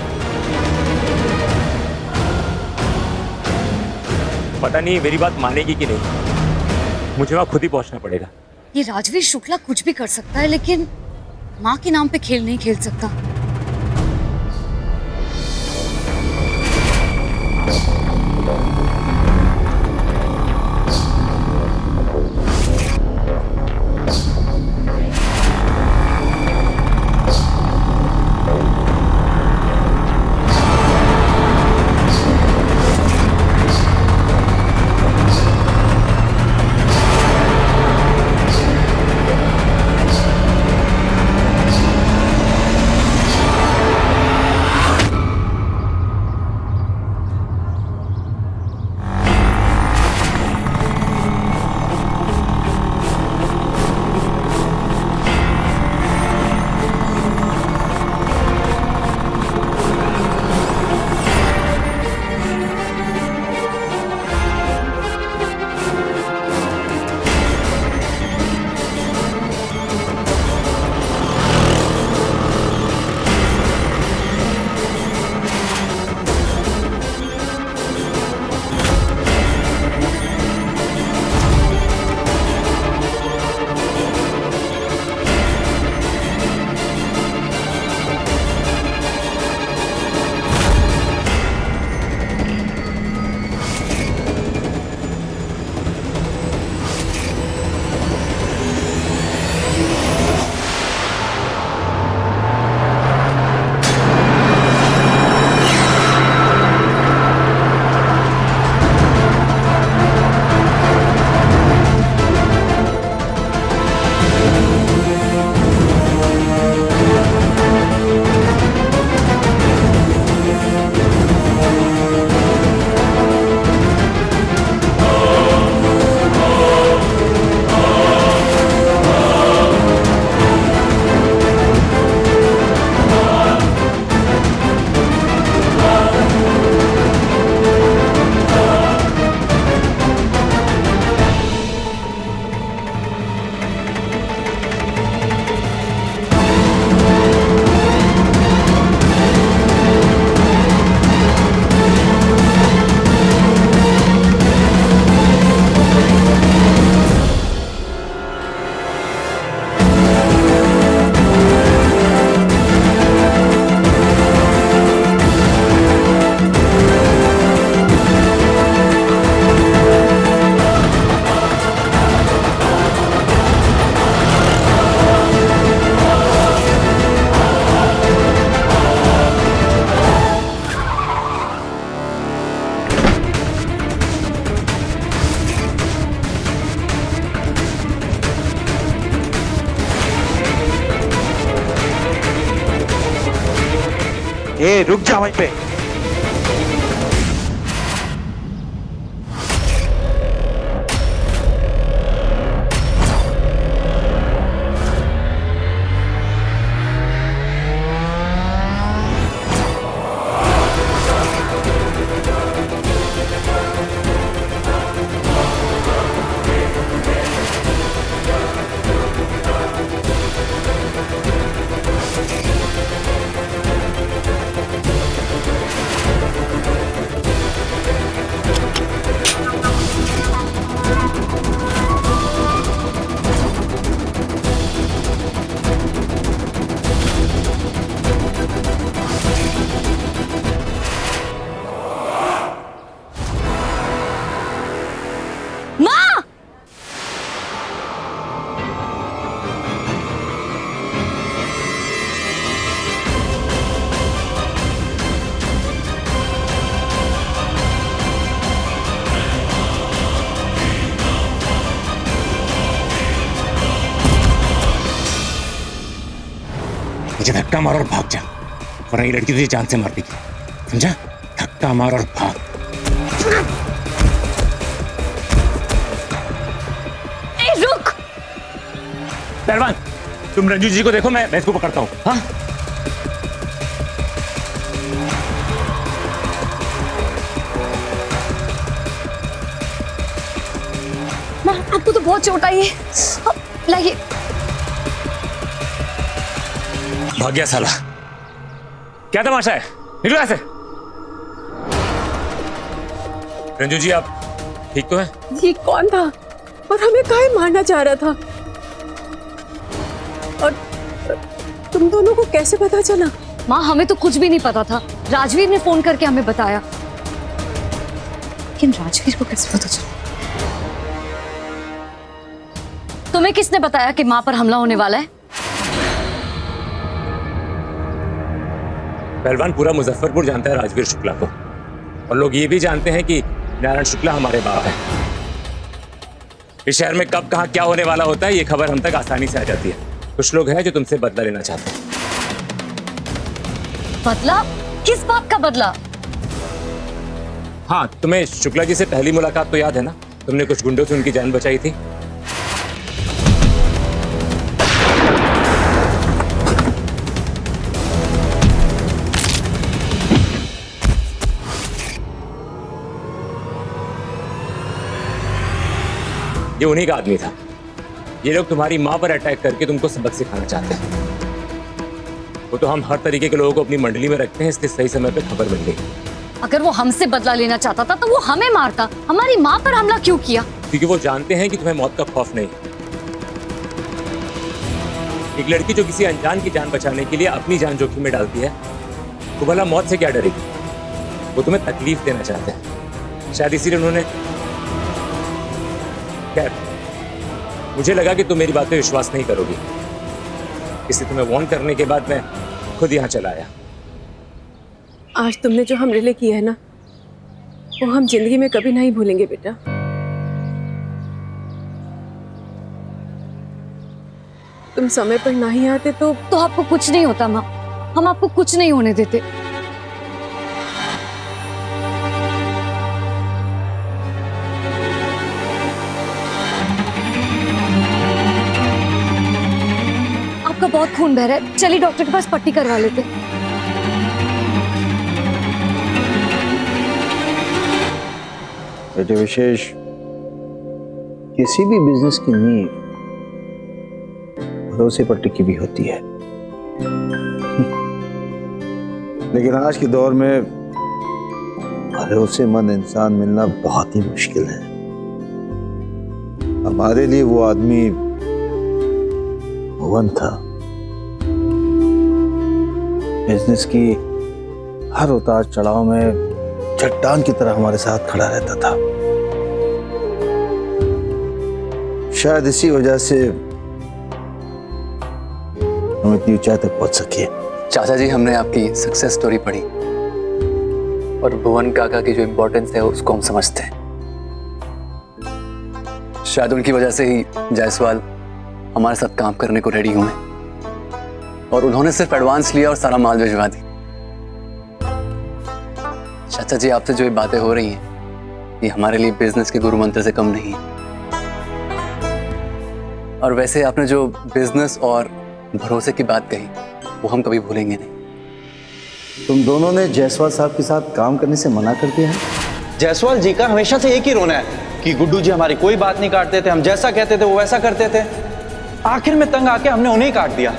पता नहीं मेरी बात मानेगी कि नहीं, मुझे वहां खुद ही पहुंचना पड़ेगा। ये राजवीर शुक्ला कुछ भी कर सकता है लेकिन माँ के नाम पे खेल नहीं खेल सकता। ए रुक जा वहीं पे। मुझे धक्का मार और भाग जा, वरना ये लड़की तुझे जान से मार देगी, समझा? धक्का मार और भाग। ए, रुक। पहलवान, तुम रंजू जी को देखो, मैं इसको पकड़ता हूँ। हाँ? माँ, आपको तो बहुत चोट आई है, लाइए। भाग गया साला। क्या तमाशा है? निकलो ऐसे। रंजू जी, आप ठीक तो हैं? ये कौन था और हमें काहे मारना चाह रहा था? और तुम दोनों को कैसे पता चला? माँ, हमें तो कुछ भी नहीं पता था, राजवीर ने फोन करके हमें बताया। लेकिन राजवीर को कैसे पता चला? तुम्हें किसने बताया कि माँ पर हमला होने वाला है? पहलवान, पूरा मुजफ्फरपुर जानता है राजवीर शुक्ला को, और लोग ये भी जानते हैं कि नारायण शुक्ला हमारे बाप है। इस शहर में कब कहाँ क्या होने वाला होता है, ये खबर हम तक आसानी से आ जाती है। कुछ लोग हैं जो तुमसे बदला लेना चाहते हैं। बदला? किस बात का बदला? हाँ, तुम्हें शुक्ला जी से पहली मुलाकात तो याद है ना? तुमने कुछ गुंडों से उनकी जान बचाई थी। ये उन्हीं का आदमी था। ये लोग तुम्हारी माँ पर अटैक करके तुमको सबक सिखाना चाहते हैं। वो तो हम हर तरीके के लोगों को अपनी मंडली में रखते हैं, इसलिए सही समय पे खबर मिल गई। अगर वो हमसे बदला लेना चाहता था तो वो हमें मारता, हमारी माँ पर हमला क्यों किया? क्योंकि वो जानते हैं कि तुम्हें मौत का खौफ नहीं। एक लड़की जो किसी अनजान की जान बचाने के लिए अपनी जान जोखिम में डालती है, वो भला मौत से क्या डरेगी? वो तुम्हें तकलीफ देना चाहते हैं, शायद इसीलिए उन्होंने। खैर, मुझे लगा कि तुम मेरी बात पे विश्वास नहीं करोगी, इसलिए तुम्हें वार्न करने के बाद मैं खुद यहाँ चला आया। आज तुमने जो हमरे लिए किया है ना, वो हम जिंदगी में कभी नहीं भूलेंगे बेटा। तुम समय पर नहीं आते तो आपको कुछ नहीं होता माँ, हम आपको कुछ नहीं होने देते। आपका बहुत खून बह रहा है, चलिए डॉक्टर के पास पट्टी करवा लेते। बेटे विशेष, किसी भी बिजनेस की नींव भरोसे पर टिकी भी होती है, लेकिन आज के दौर में भरोसेमंद इंसान मिलना बहुत ही मुश्किल है। हमारे लिए वो आदमी भुवन था। बिजनेस की हर उतार चढ़ाव में चट्टान की तरह हमारे साथ खड़ा रहता था। शायद इसी वजह से हम इतनी ऊंचाई तक पहुंच सके। चाचा जी, हमने आपकी सक्सेस स्टोरी पढ़ी और भुवन काका की जो इम्पोर्टेंस है उसको हम समझते हैं। शायद उनकी वजह से ही जायसवाल हमारे साथ काम करने को रेडी हुए और उन्होंने सिर्फ एडवांस लिया और सारा माल भिजवा दी। चाचा जी, आपसे जो ये बातें हो रही हैं ये हमारे लिए बिजनेस के गुरु मंत्र से कम नहीं है। और वैसे आपने जो बिजनेस और भरोसे की बात कही वो हम कभी भूलेंगे नहीं। तुम दोनों ने जायसवाल साहब के साथ काम करने से मना कर दिया है? जायसवाल जी का हमेशा से एक ही रोना है कि गुड्डू जी हमारी कोई बात नहीं काटते थे, हम जैसा कहते थे वो वैसा करते थे। आखिर में तंग आके हमने उन्हें ही काट दिया।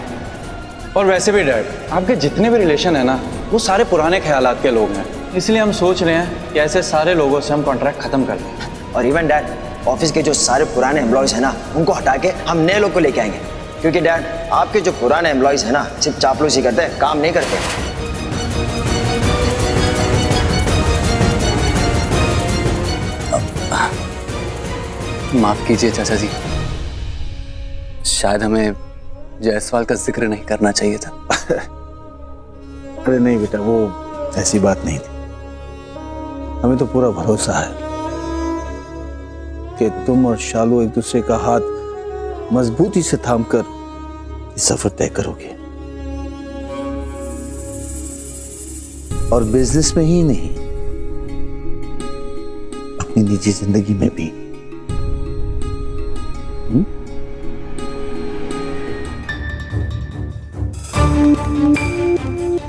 और वैसे भी डैड, आपके जितने भी रिलेशन है ना वो सारे पुराने ख्यालात के लोग हैं, इसलिए हम सोच रहे हैं कि ऐसे सारे लोगों से हम कॉन्ट्रैक्ट खत्म कर दें। और इवन डैड, ऑफिस के जो सारे पुराने एम्प्लॉयज हैं ना उनको हटा के हम नए लोग को लेके आएंगे, क्योंकि डैड आपके जो पुराने एम्प्लॉयज हैं ना सिर्फ चापलूसी करते हैं, काम नहीं करते। माफ कीजिए चाचा जी, शायद हमें जायसवाल का जिक्र नहीं करना चाहिए था। अरे नहीं बेटा, वो ऐसी बात नहीं थी। हमें तो पूरा भरोसा है कि तुम और शालू एक दूसरे का हाथ मजबूती से थामकर इस सफर तय करोगे, और बिजनेस में ही नहीं अपनी निजी जिंदगी में भी।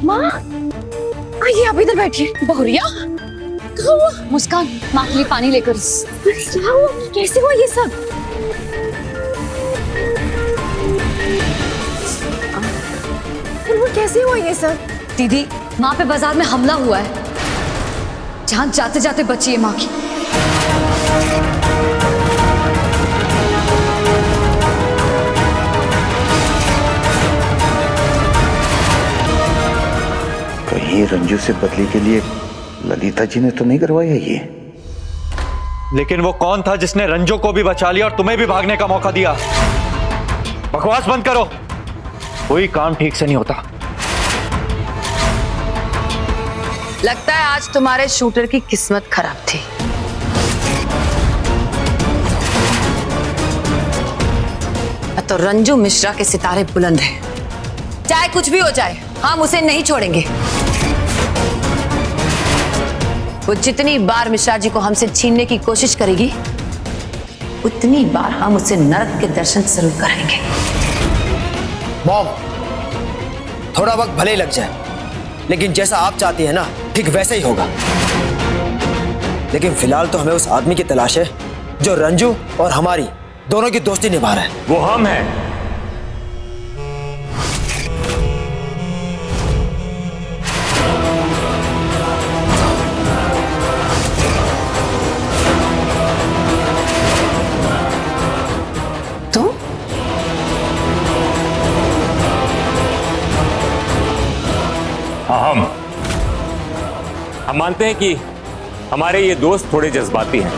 माँ, आइए आप इधर बैठिए। बहुरिया, कहाँ हुआ? मुस्कान, माँ के लिए पानी लेकर। क्या हुआ? कैसे हुआ ये सब? वो कैसे हुआ ये सब? दीदी, माँ पे बाजार में हमला हुआ है, जहाँ जाते जाते बची है माँ की। कहीं रंजू से बदले के लिए ललिता जी ने तो नहीं करवाया ये? लेकिन वो कौन था जिसने रंजू को भी बचा लिया और तुम्हें भी भागने का मौका दिया? बकवास बंद करो, कोई काम ठीक से नहीं होता। लगता है आज तुम्हारे शूटर की किस्मत खराब थी। तो रंजू मिश्रा के सितारे बुलंद हैं। चाहे कुछ भी हो जाए, हम उसे नहीं छोड़ेंगे। वो जितनी बार मिश्रा जी को हमसे छीनने की कोशिश करेगी, उतनी बार हम उसे नरक के दर्शन जरूर कराएंगे। मॉम, थोड़ा वक्त भले ही लग जाए, लेकिन जैसा आप चाहती है ना ठीक वैसे ही होगा। लेकिन फिलहाल तो हमें उस आदमी की तलाश है जो रंजू और हमारी दोनों की दोस्ती निभा रहा है। वो हम हैं। हम मानते हैं कि हमारे ये दोस्त थोड़े जज्बाती हैं,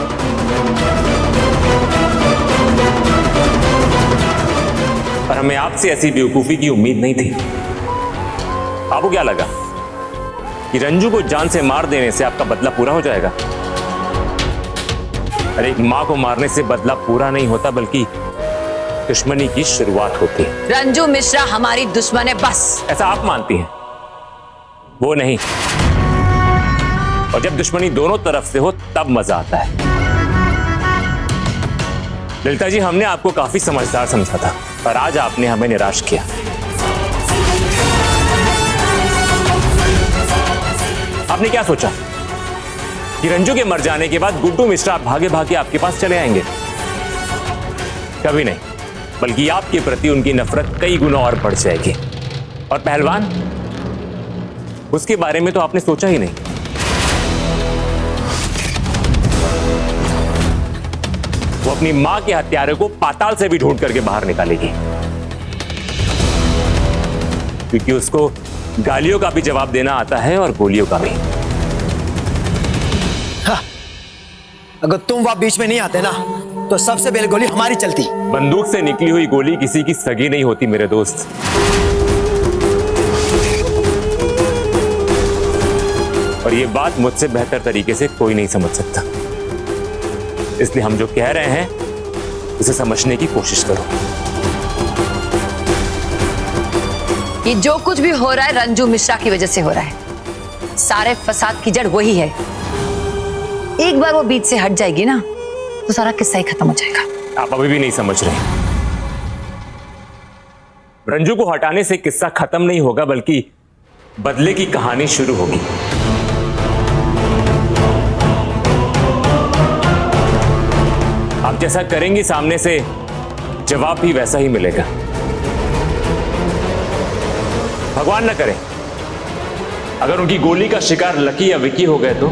पर हमें आपसे ऐसी बेवकूफी की उम्मीद नहीं थी। आपको क्या लगा कि रंजू को जान से मार देने से आपका बदला पूरा हो जाएगा? अरे एक मां को मारने से बदला पूरा नहीं होता, बल्कि दुश्मनी की शुरुआत होती है। रंजू मिश्रा हमारी दुश्मन है, बस। ऐसा आप मानती हैं, वो नहीं। और जब दुश्मनी दोनों तरफ से हो तब मजा आता है। ललिता जी, हमने आपको काफी समझदार समझा था, पर आज आपने हमें निराश किया। आपने क्या सोचा कि रंजू के मर जाने के बाद गुड्डू मिश्रा भागे भागे आपके पास चले आएंगे? कभी नहीं, बल्कि आपके प्रति उनकी नफरत कई गुना और बढ़ जाएगी। और पहलवान, उसके बारे में तो आपने सोचा ही नहीं। वो अपनी मां के हत्यारे को पाताल से भी ढूंढ करके बाहर निकालेगी, क्योंकि उसको गालियों का भी जवाब देना आता है और गोलियों का भी। हाँ, अगर तुम वहां बीच में नहीं आते ना तो सबसे पहले गोली हमारी चलती। बंदूक से निकली हुई गोली किसी की सगी नहीं होती मेरे दोस्त। और ये बात मुझसे बेहतर तरीके से कोई नहीं समझ सकता, इसलिए हम जो कह रहे हैं उसे समझने की कोशिश करो। ये जो कुछ भी हो रहा है रंजू मिश्रा की वजह से हो रहा है। सारे फसाद की जड़ वही है। एक बार वो बीच से हट जाएगी ना तो सारा किस्सा ही खत्म हो जाएगा। आप अभी भी नहीं समझ रहे। रंजू को हटाने से किस्सा खत्म नहीं होगा, बल्कि बदले की कहानी शुरू होगी। आप जैसा करेंगे सामने से जवाब भी वैसा ही मिलेगा। भगवान न करे अगर उनकी गोली का शिकार लकी या विकी हो गए तो।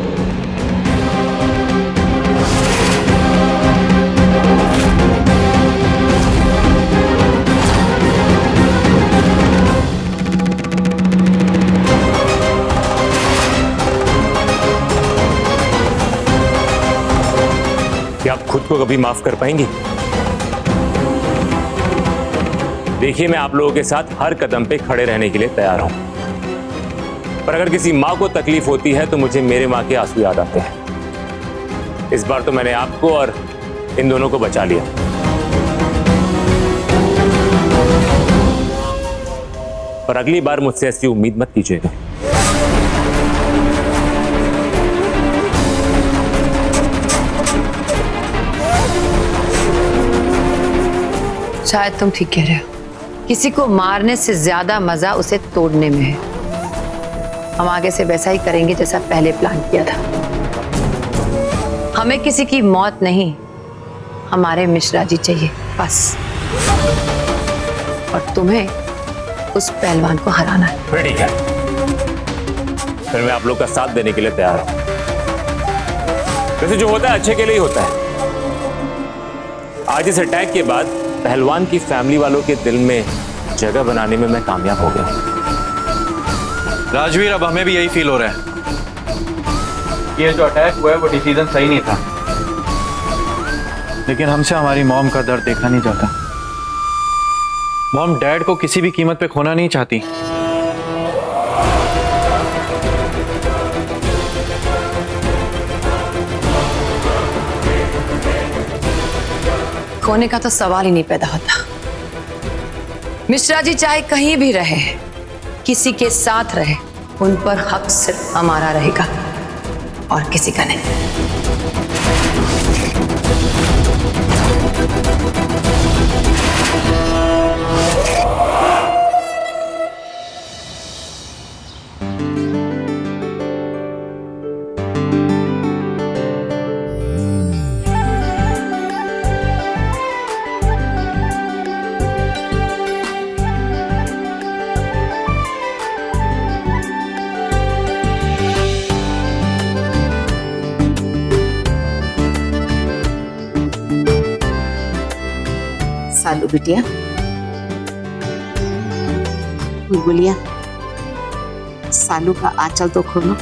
क्या आप खुद को कभी माफ कर पाएंगी? देखिए, मैं आप लोगों के साथ हर कदम पे खड़े रहने के लिए तैयार हूं, पर अगर किसी माँ को तकलीफ होती है तो मुझे मेरे माँ के आंसू याद आते हैं। इस बार तो मैंने आपको और इन दोनों को बचा लिया, पर अगली बार मुझसे ऐसी उम्मीद मत कीजिएगा। शायद तुम ठीक कह रहे हो। किसी को मारने से ज्यादा मजा उसे तोड़ने में है। हम आगे से वैसा ही करेंगे जैसा पहले प्लान किया था। हमें किसी की मौत नहीं, हमारे मिश्रा जी चाहिए बस। और तुम्हें उस पहलवान को हराना है। फिर ठीक है, फिर मैं आप लोग का साथ देने के लिए तैयार हूं। वैसे जो होता है अच्छे के लिए ही होता है। आज इस अटैक के बाद पहलवान की फैमिली वालों के दिल में जगह बनाने में मैं कामयाब हो गया। राजवीर, अब हमें भी यही फील हो रहा है। ये जो अटैक हुआ है वो डिसीजन सही नहीं था, लेकिन हमसे हमारी मॉम का दर्द देखा नहीं जाता। मॉम डैड को किसी भी कीमत पे खोना नहीं चाहती। खोने का तो सवाल ही नहीं पैदा होता। मिश्रा जी चाहे कहीं भी रहे, किसी के साथ रहे, उन पर हक सिर्फ हमारा रहेगा और किसी का नहीं। सालू बिटिया, बुलबुलिया, सालू का आंचल तो खोलो।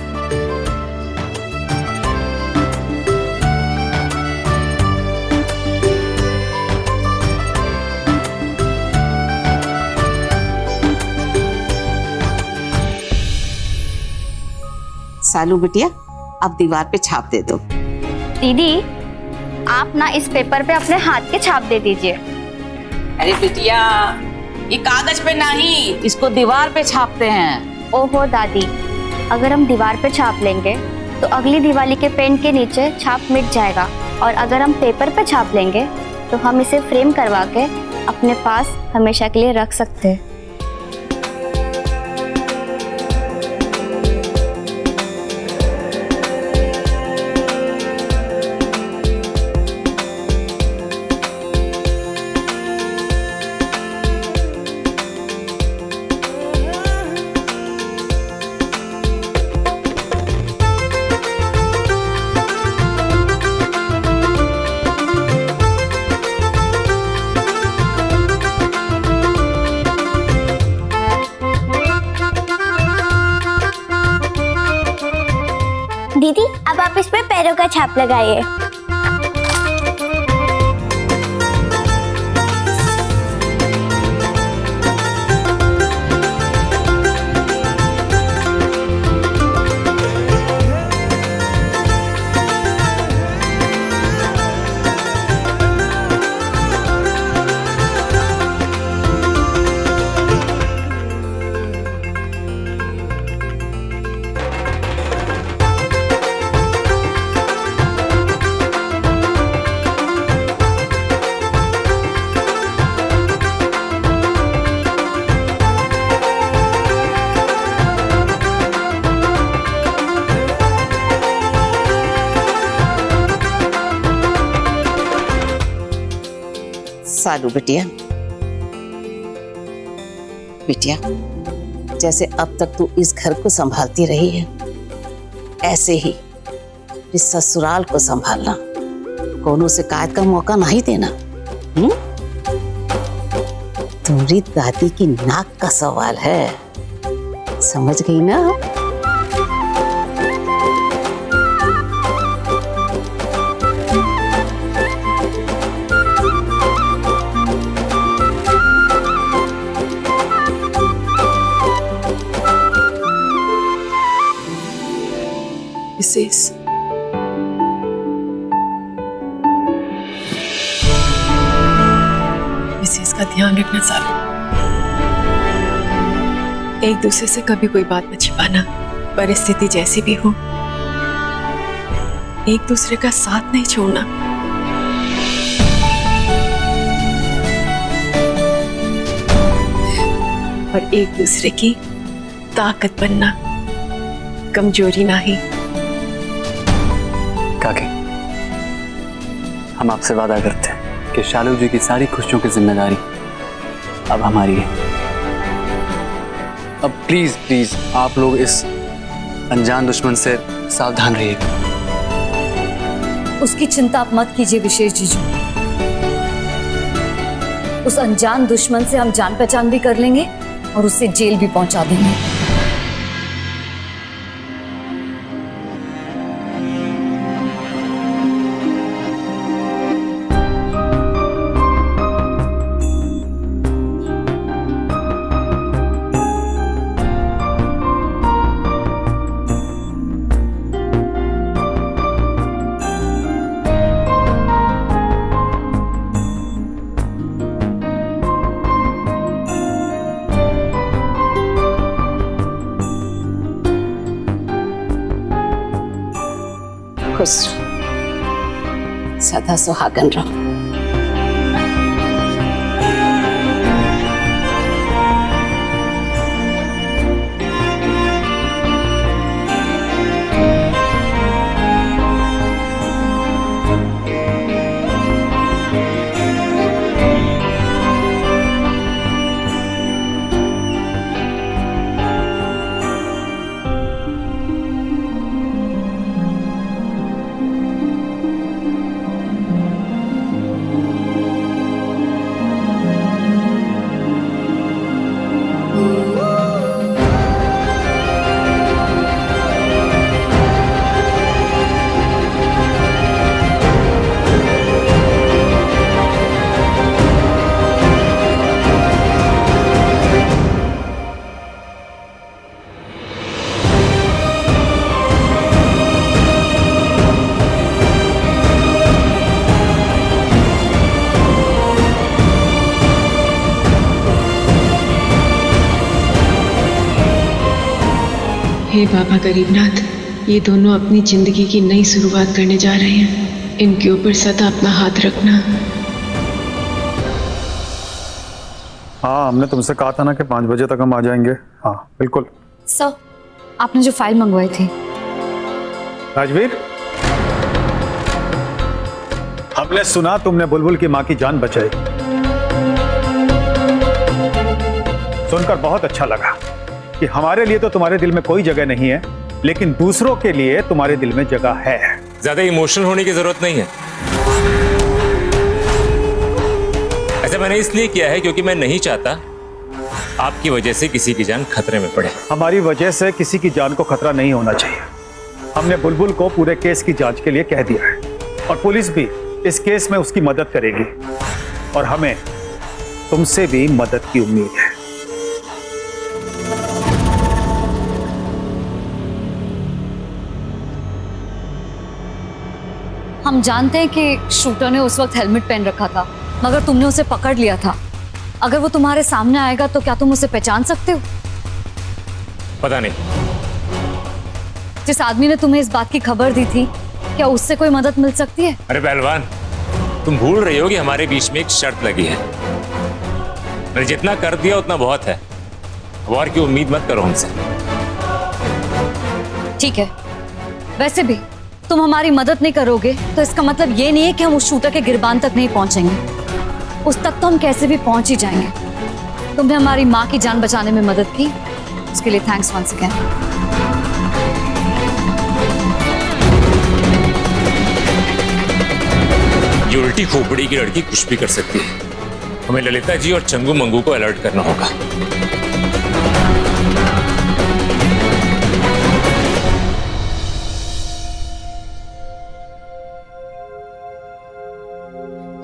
सालू बिटिया, अब दीवार पे छाप दे दो। दीदी, आप ना इस पेपर पे अपने हाथ के छाप दे दीजिए। अरे बिटिया, ये कागज पे नहीं, इसको दीवार पे छापते हैं। ओहो दादी, अगर हम दीवार पे छाप लेंगे तो अगली दिवाली के पेन के नीचे छाप मिट जाएगा, और अगर हम पेपर पे छाप लेंगे तो हम इसे फ्रेम करवा के अपने पास हमेशा के लिए रख सकते हैं। दीदी, अब आप इस पे पैरों का छाप लगाइए। सालू बिटिया, बिटिया जैसे अब तक तू इस घर को संभालती रही है, ऐसे ही इस ससुराल को संभालना। कोनो शिकायत का मौका नहीं देना। तुम्हारी दादी की नाक का सवाल है, समझ गई ना? मिसेस का ध्यान रखना सालू। एक दूसरे से कभी कोई बात मत छिपाना, परिस्थिति जैसी भी हो एक दूसरे का साथ नहीं छोड़ना। और एक दूसरे की ताकत बनना, कमजोरी नहीं। काकी, हम आपसे वादा करते हैं कि शालू जी की सारी खुशियों की जिम्मेदारी अब हमारी है। अब प्लीज प्लीज आप लोग इस अनजान दुश्मन से सावधान रहिएगा। उसकी चिंता आप मत कीजिए विशेष जीजू। उस अनजान दुश्मन से हम जान पहचान भी कर लेंगे और उसे जेल भी पहुंचा देंगे। खुश सदा सुहागन रहो। हे बाबा गरीबनाथ, ये दोनों अपनी जिंदगी की नई शुरुआत करने जा रहे हैं, इनके ऊपर सदा अपना हाथ रखना। हाँ, हमने तुमसे कहा था ना कि 5 बजे तक हम आ जाएंगे। हाँ बिल्कुल। सर, आपने जो फाइल मंगवाई थी। राजवीर, हमने सुना तुमने बुलबुल की माँ की जान बचाई। सुनकर बहुत अच्छा लगा कि हमारे लिए तो तुम्हारे दिल में कोई जगह नहीं है, लेकिन दूसरों के लिए तुम्हारे दिल में जगह है। ज्यादा इमोशनल होने की जरूरत नहीं है। ऐसा मैंने इसलिए किया है क्योंकि मैं नहीं चाहता आपकी वजह से किसी की जान खतरे में पड़े। हमारी वजह से किसी की जान को खतरा नहीं होना चाहिए। हमने बुलबुल को पूरे केस की जांच के लिए कह दिया है और पुलिस भी इस केस में उसकी मदद करेगी और हमें तुमसे भी मदद की उम्मीद है। हम जानते हैं कि शूटर ने उस वक्त हेलमेट पहन रखा था, मगर तुमने उसे पकड़ लिया था। अगर वो तुम्हारे सामने आएगा तो क्या तुम उसे पहचान सकते हो? पता नहीं। जिस आदमी ने तुम्हें इस बात की खबर दी थी, क्या उससे कोई मदद मिल सकती है? अरे पहलवान, तुम भूल रही हो कि हमारे बीच में एक शर्त लगी है। मैंने जितना कर दिया उतना बहुत है, और की उम्मीद मत करो हमसे। ठीक है, वैसे भी तुम हमारी मदद नहीं करोगे तो इसका मतलब ये नहीं है कि हम उस शूटर के गिरबान तक नहीं पहुंचेंगे। उस तक तो हम कैसे भी पहुंच ही जाएंगे। तुमने हमारी माँ की जान बचाने में मदद की, उसके लिए थैंक्स वंस अगेन। ये उल्टी खोपड़ी की लड़की कुछ भी कर सकती है। हमें ललिता जी और चंगू मंगू को अलर्ट करना होगा।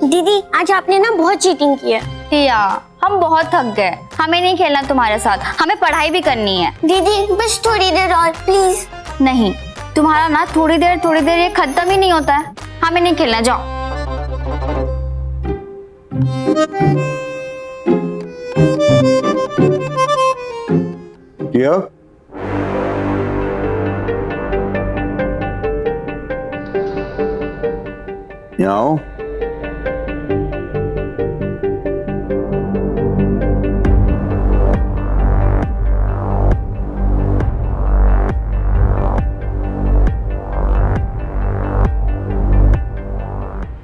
दीदी आज आपने ना बहुत चीटिंग की है। टिया हम बहुत थक गए, हमें नहीं खेलना तुम्हारे साथ, हमें पढ़ाई भी करनी है। दीदी बस थोड़ी देर और प्लीज। नहीं, तुम्हारा ना थोड़ी देर ये खत्म ही नहीं होता है। हमें नहीं खेलना, जाओ। क्या यहाँ आओ।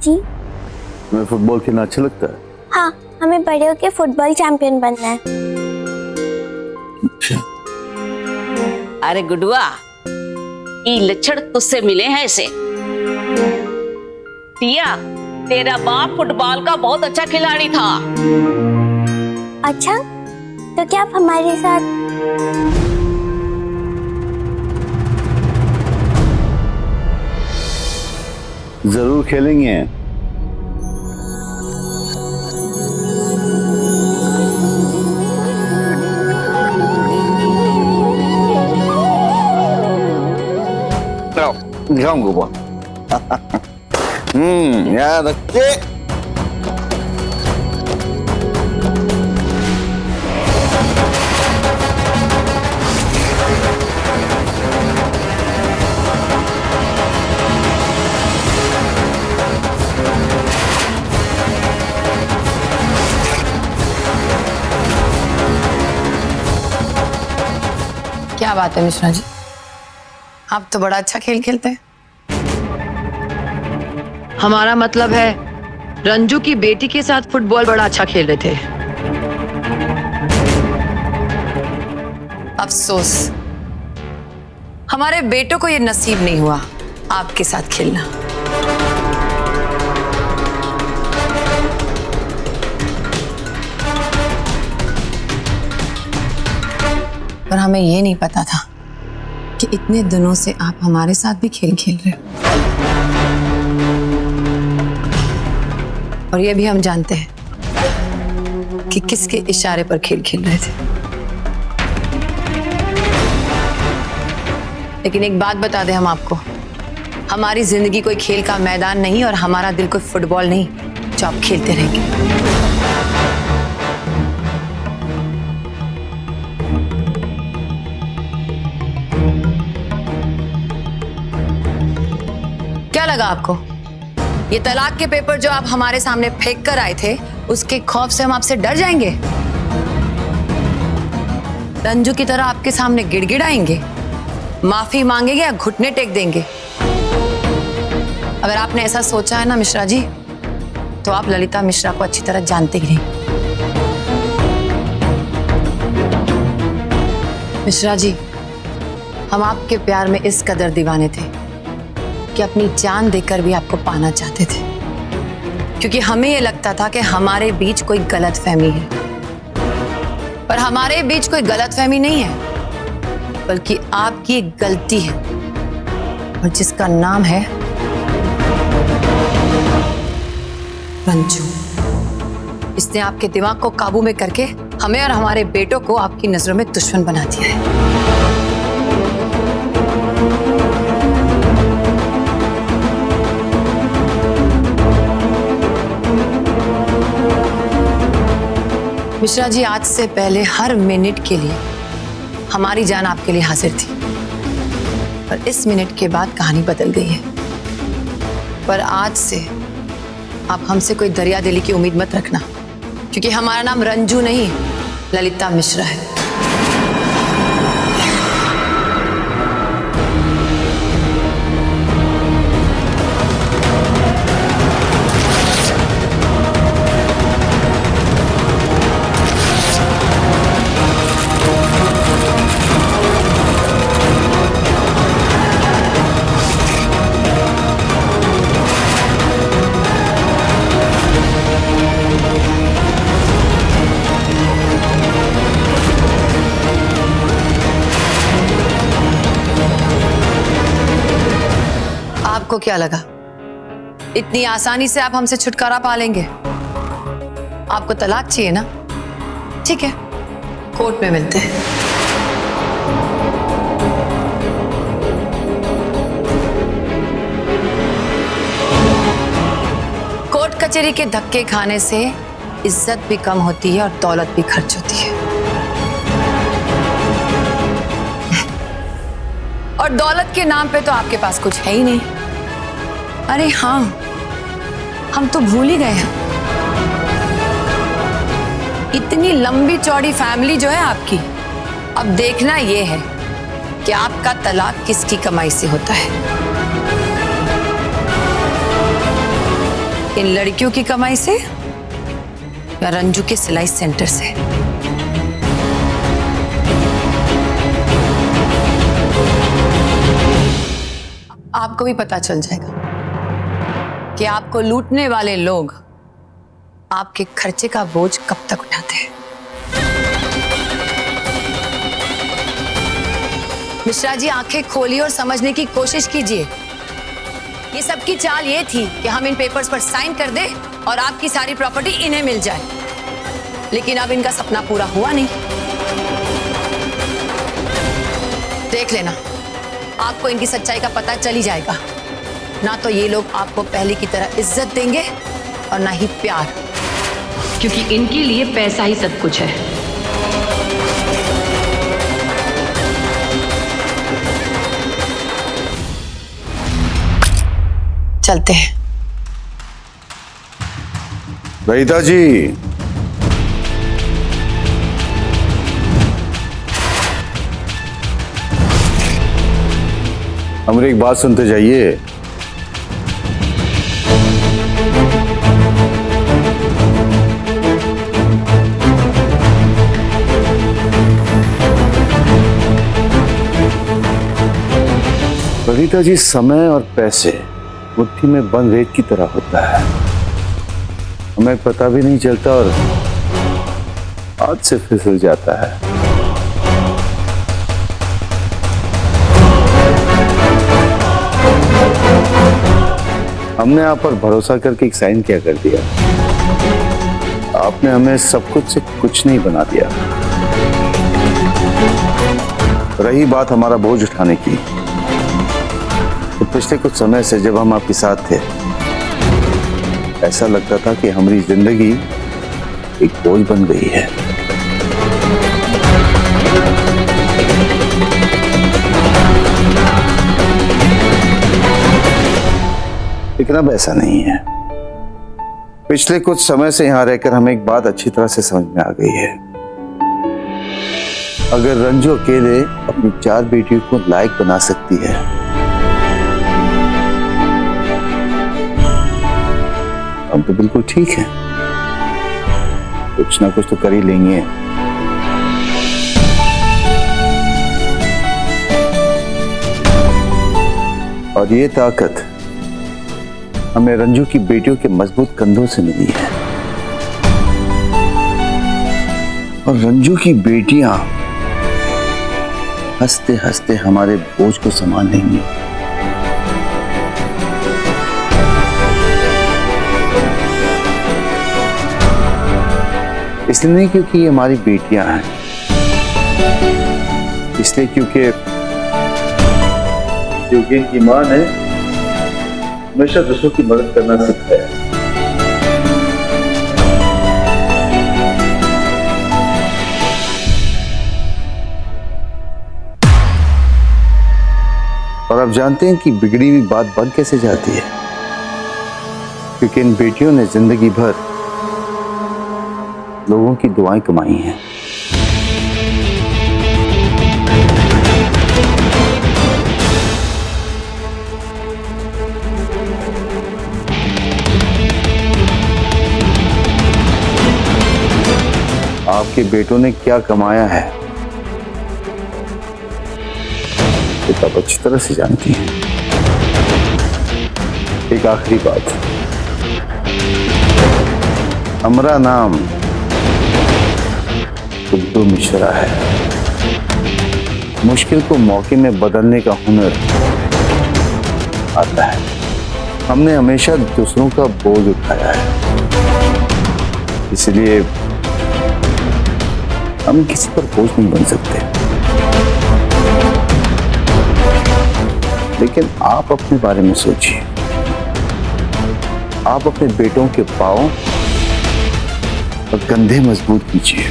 जी तुम्हें फुटबॉल खेलना अच्छा लगता है? हाँ, हमें बड़े होके फुटबॉल चैंपियन बनना है। अरे गुडुआ, ये लक्षण तुझसे मिले हैं ऐसे। टिया, तेरा बाप फुटबॉल का बहुत अच्छा खिलाड़ी था। अच्छा, तो क्या आप हमारे साथ? जरूर खेलेंगे। जाऊंगा। याद रखिए। क्या बात है मिश्रा जी, आप तो बड़ा अच्छा खेल खेलते हैं। हमारा मतलब है रंजू की बेटी के साथ फुटबॉल बड़ा अच्छा खेल रहे थे। अफसोस, हमारे बेटों को ये नसीब नहीं हुआ आपके साथ खेलना। पर हमें ये नहीं पता था कि इतने दिनों से आप हमारे साथ भी खेल खेल रहे हो। और ये भी हम जानते हैं कि किसके इशारे पर खेल खेल रहे थे। लेकिन एक बात बता दें हम आपको, हमारी जिंदगी कोई खेल का मैदान नहीं और हमारा दिल कोई फुटबॉल नहीं जो आप खेलते रहेंगे। क्या लगा आपको? ये तलाक के पेपर जो आप हमारे सामने फेंक कर आए थे, उसके खौफ से हम आपसे डर जाएंगे? रंजू की तरह आपके सामने गिड़गिड़ाएंगे, माफी मांगेंगे या घुटने टेक देंगे? अगर आपने ऐसा सोचा है ना मिश्रा जी, तो आप ललिता मिश्रा को अच्छी तरह जानते ही नहीं। मिश्रा जी, हम आपके प्यार में इस कदर दीवाने थे कि अपनी जान देकर भी आपको पाना चाहते थे, क्योंकि हमें यह लगता था कि हमारे बीच कोई गलतफहमी है। पर हमारे बीच कोई गलतफहमी नहीं है, बल्कि आपकी एक गलती है, और जिसका नाम है रंजू। इसने आपके दिमाग को काबू में करके हमें और हमारे बेटों को आपकी नजरों में दुश्मन बना दिया है। मिश्रा जी, आज से पहले हर मिनट के लिए हमारी जान आपके लिए हाजिर थी, और इस मिनट के बाद कहानी बदल गई है। पर आज से आप हमसे कोई दरिया दिली की उम्मीद मत रखना, क्योंकि हमारा नाम रंजू नहीं, ललिता मिश्रा है। आपको क्या लगा इतनी आसानी से आप हमसे छुटकारा पा लेंगे? आपको तलाक चाहिए ना? ठीक है, कोर्ट में मिलते हैं। कोर्ट कचहरी के धक्के खाने से इज्जत भी कम होती है और दौलत भी खर्च होती है। और दौलत के नाम पे तो आपके पास कुछ है ही नहीं। अरे हाँ, हम तो भूल ही गए हैं, इतनी लंबी चौड़ी फैमिली जो है आपकी, अब देखना यह है कि आपका तलाक किसकी कमाई से होता है। इन लड़कियों की कमाई से या रंजू के सिलाई सेंटर से? आपको भी पता चल जाएगा कि आपको लूटने वाले लोग आपके खर्चे का बोझ कब तक उठाते हैं। मिश्रा जी, आंखें खोलिए और समझने की कोशिश कीजिए। ये सबकी चाल ये थी कि हम इन पेपर्स पर साइन कर दें और आपकी सारी प्रॉपर्टी इन्हें मिल जाए, लेकिन अब इनका सपना पूरा हुआ नहीं। देख लेना, आपको इनकी सच्चाई का पता चल ही जाएगा। ना तो ये लोग आपको पहले की तरह इज्जत देंगे और ना ही प्यार, क्योंकि इनके लिए पैसा ही सब कुछ है। चलते हैं। ललिता जी, हमारी एक बात सुनते जाइए। ललिता जी, समय और पैसे मुट्ठी में बंद रेत की तरह होता है, हमें पता भी नहीं चलता और हाथ से फिसल जाता है। हमने आप पर भरोसा करके एक साइन क्या कर दिया, आपने हमें सब कुछ से कुछ नहीं बना दिया। रही बात हमारा बोझ उठाने की, तो पिछले कुछ समय से जब हम आपके साथ थे, ऐसा लगता था कि हमारी जिंदगी एक बोझ बन गई है। लेकिन अब ऐसा नहीं है। पिछले कुछ समय से यहां रहकर हमें एक बात अच्छी तरह से समझ में आ गई है। अगर रंजू अकेले अपनी 4 बेटियों को लायक बना सकती है, हम तो बिल्कुल ठीक है, कुछ ना कुछ तो कर ही लेंगे। और ये ताकत हमें रंजू की बेटियों के मजबूत कंधों से मिली है। और रंजू की बेटियां हंसते हंसते हमारे बोझ को संभाल लेंगी। इसलिए नहीं क्योंकि ये हमारी बेटियां हैं, इसलिए क्योंकि इनकी मां ने हमेशा दूसरों की मदद करना सिखाया है। और आप जानते हैं कि बिगड़ी हुई बात बन कैसे जाती है, क्योंकि इन बेटियों ने जिंदगी भर लोगों की दुआएं कमाई हैं। आपके बेटों ने क्या कमाया है ये आप अच्छी तरह से जानती हैं। एक आखिरी बात, हमारा नाम बुल्बुल मिश्रा है। मुश्किल को मौके में बदलने का हुनर आता है। हमने हमेशा दूसरों का बोझ उठाया है, इसलिए हम किसी पर बोझ नहीं बन सकते। लेकिन आप अपने बारे में सोचिए, आप अपने बेटों के पांव और कंधे मजबूत कीजिए,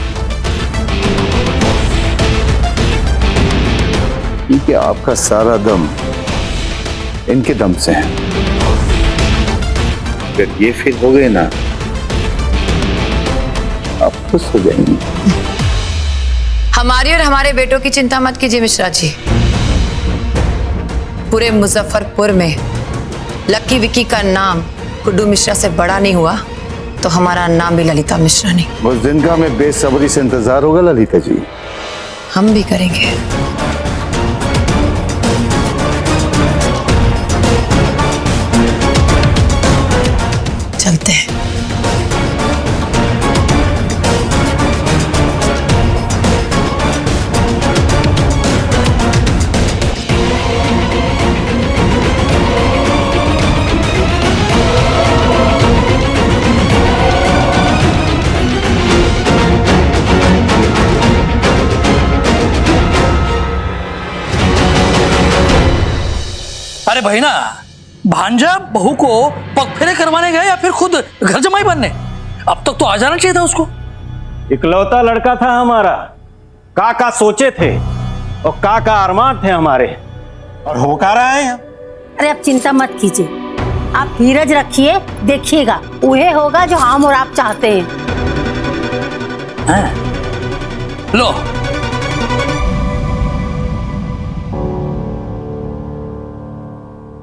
क्योंकि आपका सारा दम इनके दम से है। अगर ये फिर हो गए ना, आप खुश हो जाएंगे। हमारी और हमारे बेटों की चिंता मत कीजिए मिश्रा जी। पूरे मुजफ्फरपुर में लक्की विक्की का नाम गुड्डू मिश्रा से बड़ा नहीं हुआ तो हमारा नाम भी ललिता मिश्रा नहीं। उस दिन का हमें बेसब्री से इंतजार होगा ललिता जी। हम भी करेंगे। चलते हैं। अरे बहिना, भांजा बहू को पगफेरे करवाने गए या फिर खुद घर जमाई बनने? अब तक तो आ जाना चाहिए था उसको। इकलौता लड़का था हमारा, का सोचे थे और का अरमान थे हमारे, और हो का रहा है। अरे अब चिंता मत कीजिए, आप धीरज रखिए, देखिएगा वही होगा जो हम और आप चाहते हैं। लो,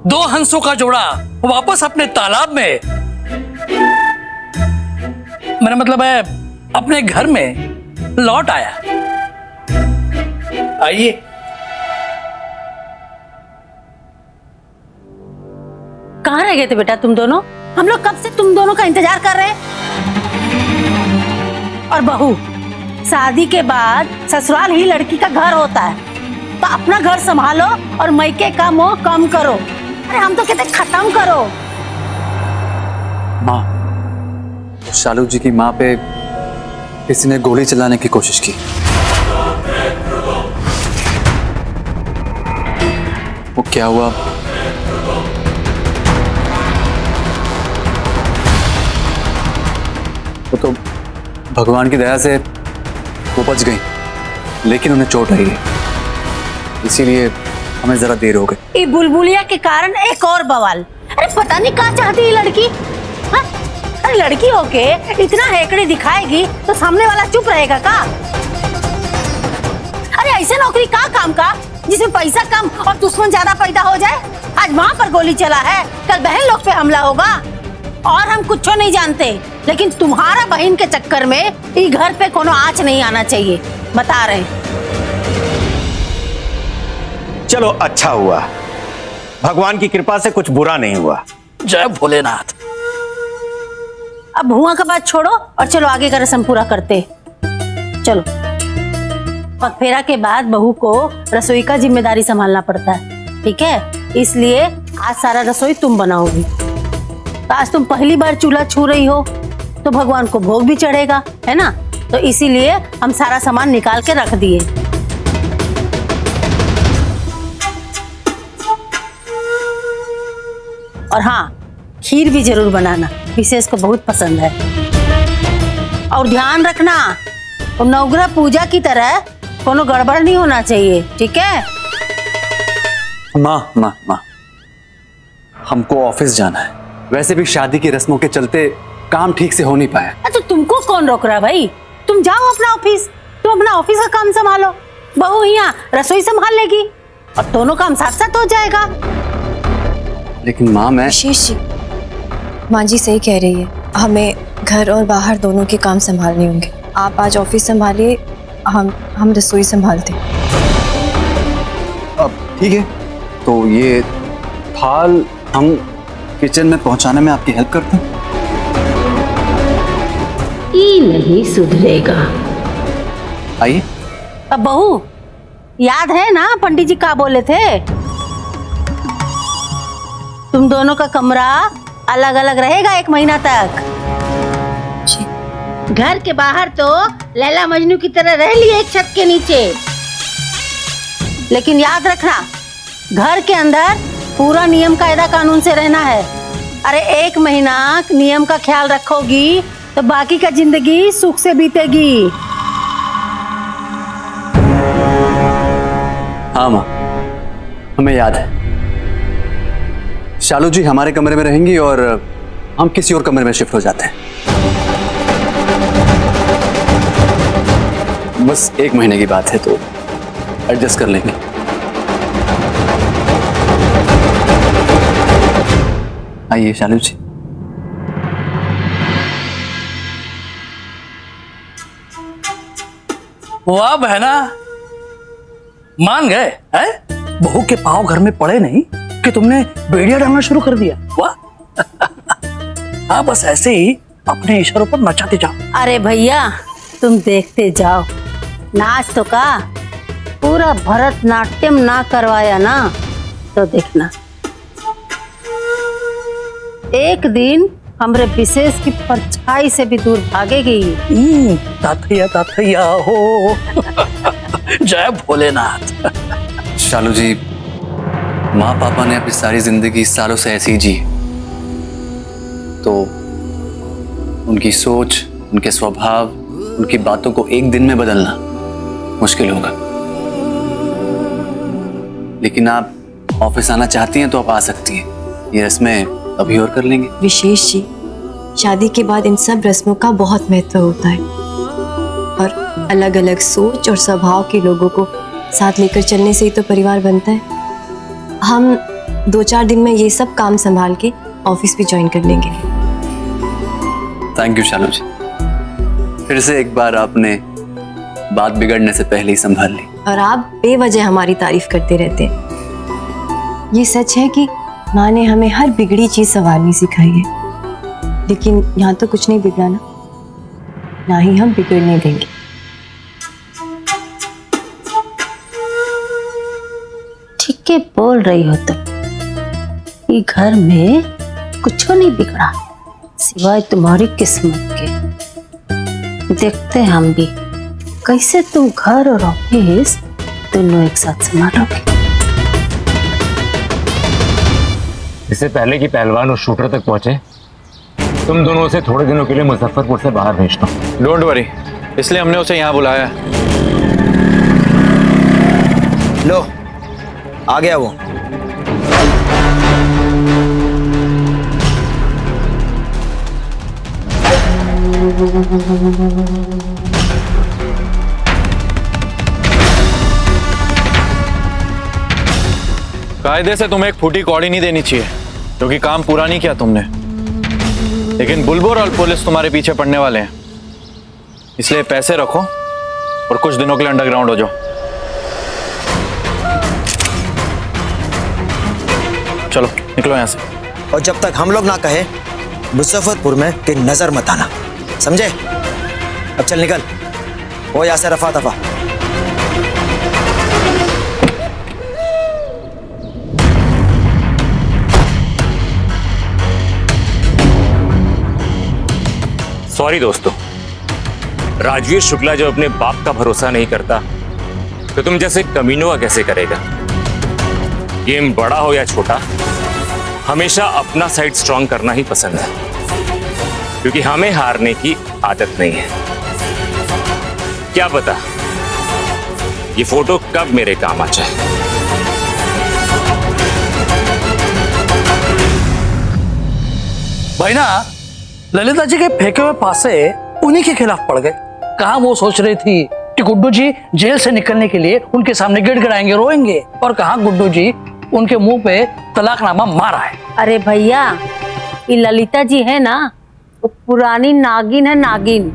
दो हंसों का जोड़ा वापस अपने तालाब में, मेरा मतलब है अपने घर में लौट आया। आइए। कहाँ रह गए थे बेटा तुम दोनों? हम लोग कब से तुम दोनों का इंतजार कर रहे हैं। और बहू, शादी के बाद ससुराल ही लड़की का घर होता है, तो अपना घर संभालो और मायके का मोह कम करो। अरे हम तो कहते खत्म करो। माँ, शालू जी की माँ पे किसी ने गोली चलाने की कोशिश की। वो क्या हुआ? वो तो भगवान की दया से वो बच गई, लेकिन उन्हें चोट आई है, इसीलिए हमें जरा देर हो गई। ये बुलबुलिया के कारण एक और बवाल। अरे पता नहीं क्या चाहती है लड़की। हाँ? अरे लड़की होके इतना हेकड़ी दिखाएगी तो सामने वाला चुप रहेगा का? अरे ऐसे नौकरी का काम का जिसमें पैसा कम और दुश्मन ज्यादा पैदा हो जाए। आज माँ पर गोली चला है, कल बहन लोग पे हमला होगा। और हम कुछ नहीं जानते, लेकिन तुम्हारा बहन के चक्कर में ये घर पे कोनो आँच नहीं आना चाहिए, बता रहे। चलो अच्छा हुआ, भगवान की कृपा से कुछ बुरा नहीं हुआ। जय भोलेनाथ। अब भुआ का बात छोड़ो और चलो आगे का रस्म पूरा करते। चलो। पगफेरा के बाद बहू को रसोई का जिम्मेदारी संभालना पड़ता है, ठीक है? इसलिए आज सारा रसोई तुम बनाओगी। तो आज तुम पहली बार चूल्हा छू रही हो तो भगवान को भोग भी चढ़ेगा, है ना? तो इसीलिए हम सारा सामान निकाल के रख दिए। और हाँ, खीर भी जरूर बनाना, विशेष को बहुत पसंद है। और ध्यान रखना, और नवग्रह पूजा की तरह कोनो गड़बड़ नहीं होना चाहिए, ठीक है? माँ माँ माँ, हमको ऑफिस जाना है। वैसे भी शादी की रस्मों के चलते काम ठीक से हो नहीं पाया। तो तुमको कौन रोक रहा है भाई? तुम जाओ अपना ऑफिस, तुम अपना ऑफिस का काम संभालो, बहू यहाँ रसोई संभाल लेगी और दोनों काम साथ साथ हो जाएगा। लेकिन माँ, मैं विशेष जी, माँ जी सही कह रही है, हमें घर और बाहर दोनों के काम संभालने होंगे। आप आज ऑफिस संभालिए, हम रसोई संभालते। अब ठीक है, तो ये थाल हम किचन में पहुंचाने में आपकी हेल्प करते हैं। ये नहीं सुधरेगा। आइए। अब बहू, याद है ना पंडित जी क्या बोले थे? तुम दोनों का कमरा अलग अलग रहेगा 1 महीना तक। घर के बाहर तो लैला मजनू की तरह रह लिए एक छत के नीचे, लेकिन याद रखना घर के अंदर पूरा नियम कायदा कानून से रहना है। अरे 1 महीना नियम का ख्याल रखोगी तो बाकी का जिंदगी सुख से बीतेगी। हाँ माँ, हमें याद है। शालू जी हमारे कमरे में रहेंगी और हम किसी और कमरे में शिफ्ट हो जाते हैं। बस 1 महीने की बात है तो एडजस्ट कर लेंगे। आइए शालू जी। वाह बहना, मान गए हैं? बहू के पांव घर में पड़े नहीं कि तुमने बेड़िया डालना शुरू कर दिया। वाह हाँ, बस ऐसे ही अपने इशारों पर नचाते जाओ। अरे भैया तुम देखते जाओ, नाच तो का पूरा भरतनाट्यम ना करवाया ना तो देखना एक दिन हमरे विशेष की परछाई से भी दूर भागेगी। ताथैया ताथैया हो जय भोलेनाथ। शालू जी, माँ पापा ने अपनी सारी जिंदगी सालों से ऐसी जी, तो उनकी सोच, उनके स्वभाव, उनकी बातों को एक दिन में बदलना मुश्किल होगा। लेकिन आप ऑफिस आना चाहती हैं तो आप आ सकती हैं। ये रस्में अभी और कर लेंगे। विशेष जी, शादी के बाद इन सब रस्मों का बहुत महत्व होता है और अलग अलग सोच और स्वभाव के लोगों को साथ लेकर चलने से ही तो परिवार बनता है। हम 2-4 दिन में ये सब काम संभाल के ऑफिस भी ज्वाइन कर लेंगे। थैंक यू शालू जी, फिर से एक बार आपने बात बिगड़ने से पहले ही संभाल ली। और आप बेवजह हमारी तारीफ करते रहते हैं। ये सच है कि माँ ने हमें हर बिगड़ी चीज संभालनी सिखाई है, लेकिन यहाँ तो कुछ नहीं बिगड़ा ना ही हम बिगड़ने देंगे। ठीक है बोल रही हो तुम। ये घर में कुछ नहीं बिगड़ा सिवाय तुम्हारी किस्मत के। देखते हैं हम भी कैसे तुम घर और ऑफिस दोनों एक साथ संभालोगे। इससे पहले कि पहलवान उस शूटर तक पहुंचे, तुम दोनों से थोड़े दिनों के लिए मुजफ्फरपुर से बाहर भेजता हूं। डोंट वरी, इसलिए हमने उसे यहाँ बुलाया है। लो आ गया वो। कायदे से तुम्हें एक फूटी कौड़ी नहीं देनी चाहिए, क्योंकि काम पूरा नहीं किया तुमने। लेकिन बुलबुल और पुलिस तुम्हारे पीछे पड़ने वाले हैं, इसलिए पैसे रखो और कुछ दिनों के लिए अंडरग्राउंड हो जाओ। चलो निकलो यहाँ से। और जब तक हम लोग ना कहे मुजफ्फरपुर में कि नजर मत आना, समझे? अब चल निकल, वो यहाँ से रफा दफा। सॉरी दोस्तों, राजवीर शुक्ला जब अपने बाप का भरोसा नहीं करता तो तुम जैसे कमीनों का कैसे करेगा? गेम बड़ा हो या छोटा, हमेशा अपना साइड स्ट्रांग करना ही पसंद है, क्योंकि हमें हारने की आदत नहीं है। क्या पता ये फोटो कब मेरे काम आ जाए। भाई ना, ललिता जी के फेंके हुए पासे उन्हीं के खिलाफ पड़ गए। कहा वो सोच रही थी कि गुड्डू जी जेल से निकलने के लिए उनके सामने गिड़गिड़ाएंगे, रोएंगे, और कहा गुड्डू जी उनके मुंह पे तलाकनामा मारा है। अरे भैया, ये ललिता जी है ना, वो पुरानी नागिन है, नागिन।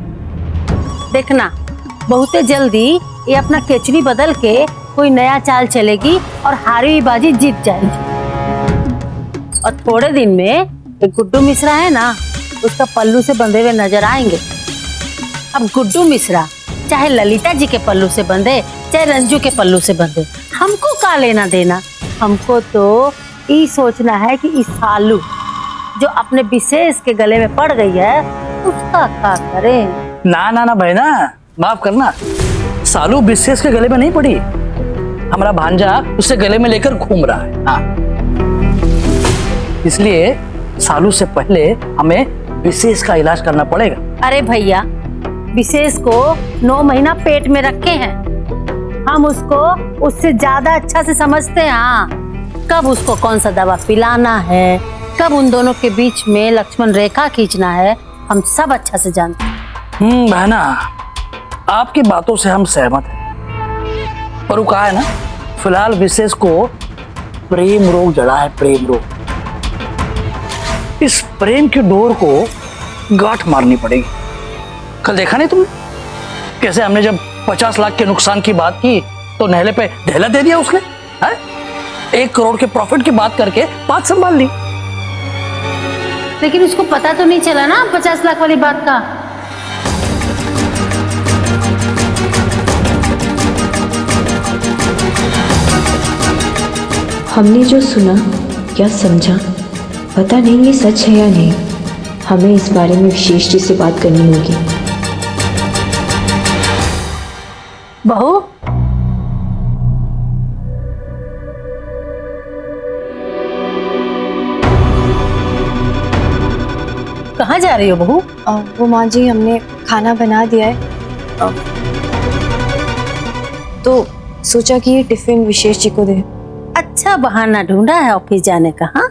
देखना बहुत जल्दी ये अपना केचड़ी बदल के कोई नया चाल चलेगी और हारी हुई बाजी जीत जाएगी। और थोड़े दिन में एक गुड्डू मिश्रा है ना, उसका पल्लू से बंधे हुए नजर आएंगे। अब गुड्डू मिश्रा चाहे ललिता जी के पल्लू से बंधे, चाहे रंजू के पल्लू से बंधे, हमको का लेना देना। हमको तो ये सोचना है कि इस सालू जो अपने विशेष के गले में पड़ गई है उसका क्या करें। ना ना ना बहना, माफ करना, सालू विशेष के गले में नहीं पड़ी, हमारा भांजा उसे गले में लेकर घूम रहा है। हाँ, इसलिए सालू से पहले हमें विशेष का इलाज करना पड़ेगा। अरे भैया, विशेष को 9 महीना पेट में रखे हैं, हम उसको उससे ज्यादा अच्छा से समझते हैं। हाँ, कब उसको कौन सा दवा पिलाना है, कब उन दोनों के बीच में लक्ष्मण रेखा खींचना है, हम सब अच्छा से जानते हैं। बहना, आपकी बातों से हम सहमत हैं, पर वो कहा है ना, फिलहाल विशेष को प्रेम रोग जड़ा है, प्रेम रोग। इस प्रेम की डोर को गांठ मारनी पड़ेगी। कल देखा नहीं तुमने कैसे हमने जब 50 लाख के नुकसान की बात की तो नहले पे ढेला दे दिया उसने है? 1 करोड़ के प्रॉफिट की बात करके बात संभाल ली। लेकिन उसको पता तो नहीं चला ना 50 लाख वाली बात का। हमने जो सुना या समझा पता नहीं ये सच है या नहीं, हमें इस बारे में विशेष जी से बात करनी होगी। बहू, कहाँ जा रही हो बहू? वो माँ जी, हमने खाना बना दिया है तो सोचा कि ये टिफिन विशेष जी को दे। अच्छा बहाना ढूंढा है ऑफिस जाने का। हाँ,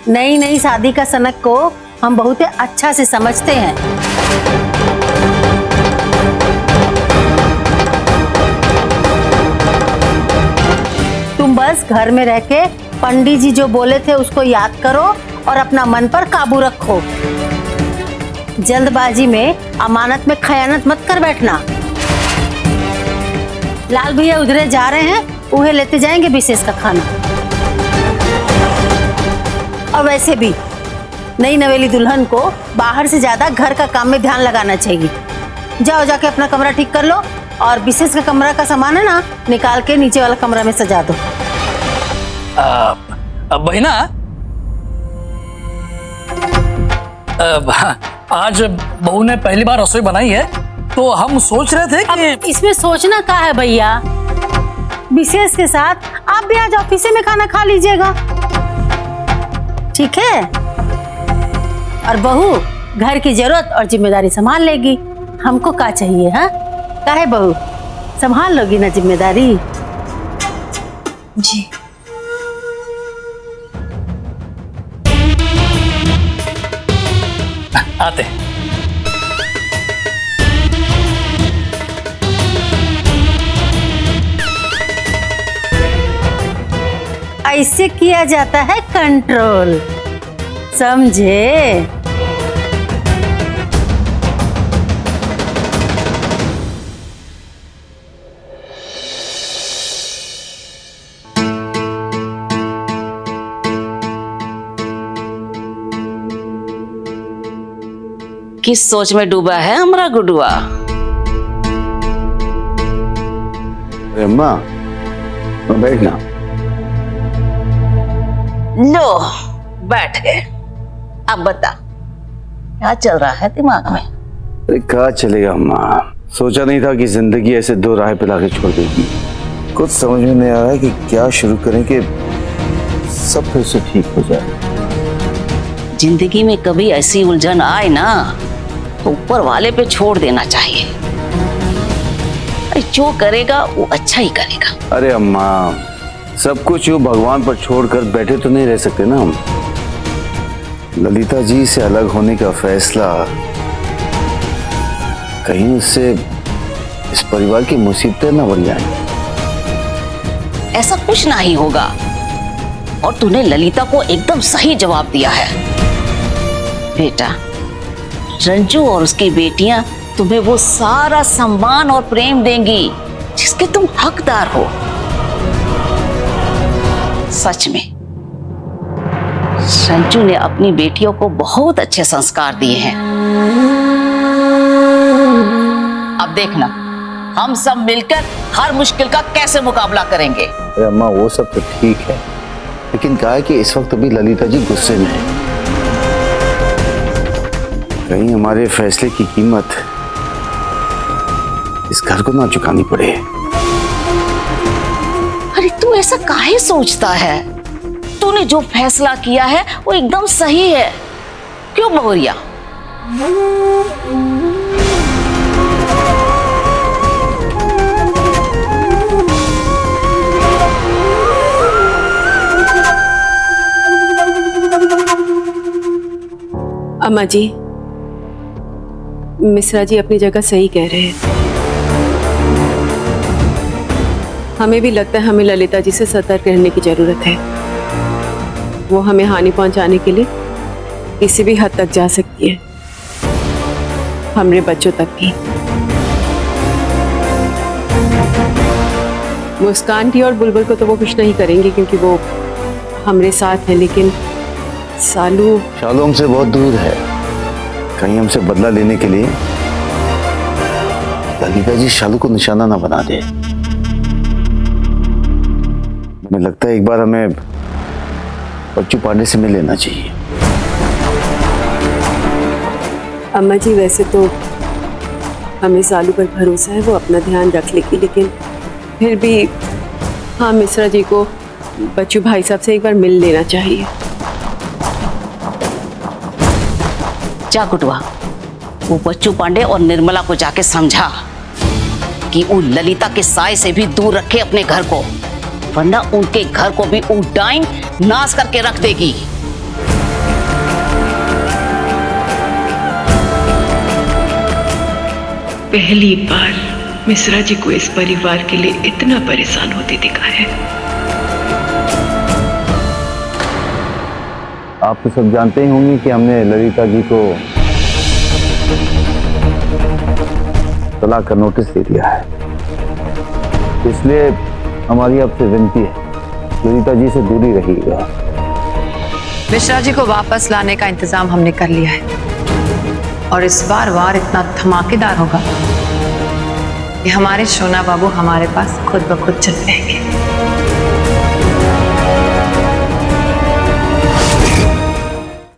नई नई शादी का सनक को हम बहुत अच्छा से समझते हैं। तुम बस घर में रह के पंडित जी जो बोले थे उसको याद करो और अपना मन पर काबू रखो। जल्दबाजी में अमानत में खयानत मत कर बैठना। लाल भैया उधरे जा रहे हैं, उन्हें लेते जाएंगे विशेष का खाना। और वैसे भी नई नवेली दुल्हन को बाहर से ज्यादा घर का काम में ध्यान लगाना चाहिए। जाओ जाके अपना कमरा ठीक कर लो और विशेष का कमरा का सामान है ना, निकाल के नीचे वाला कमरा में सजा दो। बहिना, आज बहू ने पहली बार रसोई बनाई है तो हम सोच रहे थे कि अब इसमें सोचना क्या है भैया, विशेष के साथ आप भी आज ऑफिस में खाना खा लीजिएगा, ठीक है? और बहू घर की जरूरत और जिम्मेदारी संभाल लेगी। हमको क्या चाहिए? हाँ, क्या है बहू, संभाल लोगी ना जिम्मेदारी? जी। आते। ऐसे किया जाता है कंट्रोल, समझे? किस सोच में डूबा है हमारा गुडुआ? अम्मा, बैठना। लो बैठ गए। अब बता क्या चल रहा है दिमाग में? अरे क्या चलेगा अम्मा, सोचा नहीं था कि जिंदगी ऐसे 2 राह पे लाके छोड़ देगी। कुछ समझ में नहीं आ रहा है कि क्या शुरू करें कि सब फिर से ठीक हो जाए। जिंदगी में कभी ऐसी उलझन आए ना तो ऊपर वाले पे छोड़ देना चाहिए। जो करेगा वो अच्छा ही करेगा। अरे अम्मा, सब कुछ वो भगवान पर छोड़कर बैठे तो नहीं रह सकते ना हम। ललिता जी से अलग होने का फैसला कहीं उससे इस परिवार की मुसीबतें ना बढ़ जाएं। ऐसा कुछ नहीं होगा और तूने ललिता को एकदम सही जवाब दिया है। बेटा, रंजू और उसकी बेटियां तुम्हें वो सारा सम्मान और प्रेम देंगी जिसके तुम हकदार हो। सच में रंजू ने अपनी बेटियों को बहुत अच्छे संस्कार दिए हैं। अब देखना हम सब मिलकर हर मुश्किल का कैसे मुकाबला करेंगे। अरे अम्मा वो सब तो ठीक है, लेकिन कहा है कि इस वक्त अभी ललिता जी गुस्से में है। कहीं हमारे फैसले की कीमत इस घर को ना चुकानी पड़े। अरे तू ऐसा काहे सोचता है? तूने जो फैसला किया है वो एकदम सही है, क्यों बहुरिया? अम्मा जी, मिश्रा जी अपनी जगह सही कह रहे हैं। हमें भी लगता है हमें ललिता जी से सतर्क रहने की जरूरत है। वो हमें हानि पहुंचाने के लिए किसी भी हद तक जा सकती है, हमारे बच्चों तक भी। मुस्कान की और बुलबुल को तो वो कुछ नहीं करेंगे क्योंकि वो हमारे साथ है, लेकिन शालू हमसे बहुत दूर है। कहीं हमसे बदला लेने के लिए ललिता जी शालू को निशाना ना बना दे। मुझे लगता है एक बार हमें बच्चू पांडे से मिल लेना चाहिए। अम्मा जी वैसे तो हमें शालू पर भरोसा है, वो अपना ध्यान रख लेगी, लेकिन फिर भी हाँ मिश्रा जी को बच्चू भाई साहब से एक बार मिल लेना चाहिए। जा गुटवा, वो बच्चू पांडे और निर्मला को जाके समझा कि वो ललिता के साय से भी दूर रखे अपने घर को, वरना उनके घर को भी वो डाइन नाश करके रख देगी। पहली बार मिश्रा जी को इस परिवार के लिए इतना परेशान होते दिखा है। आप तो सब जानते ही होंगे कि हमने ललिता जी को तलाक का नोटिस दे दिया है, इसलिए हमारी आपसे विनती है ललिता जी से दूरी रहिएगा। मिश्रा जी को वापस लाने का इंतजाम हमने कर लिया है, और इस बार वार इतना धमाकेदार होगा कि हमारे सोना बाबू हमारे पास खुद ब खुद चल जाएंगे।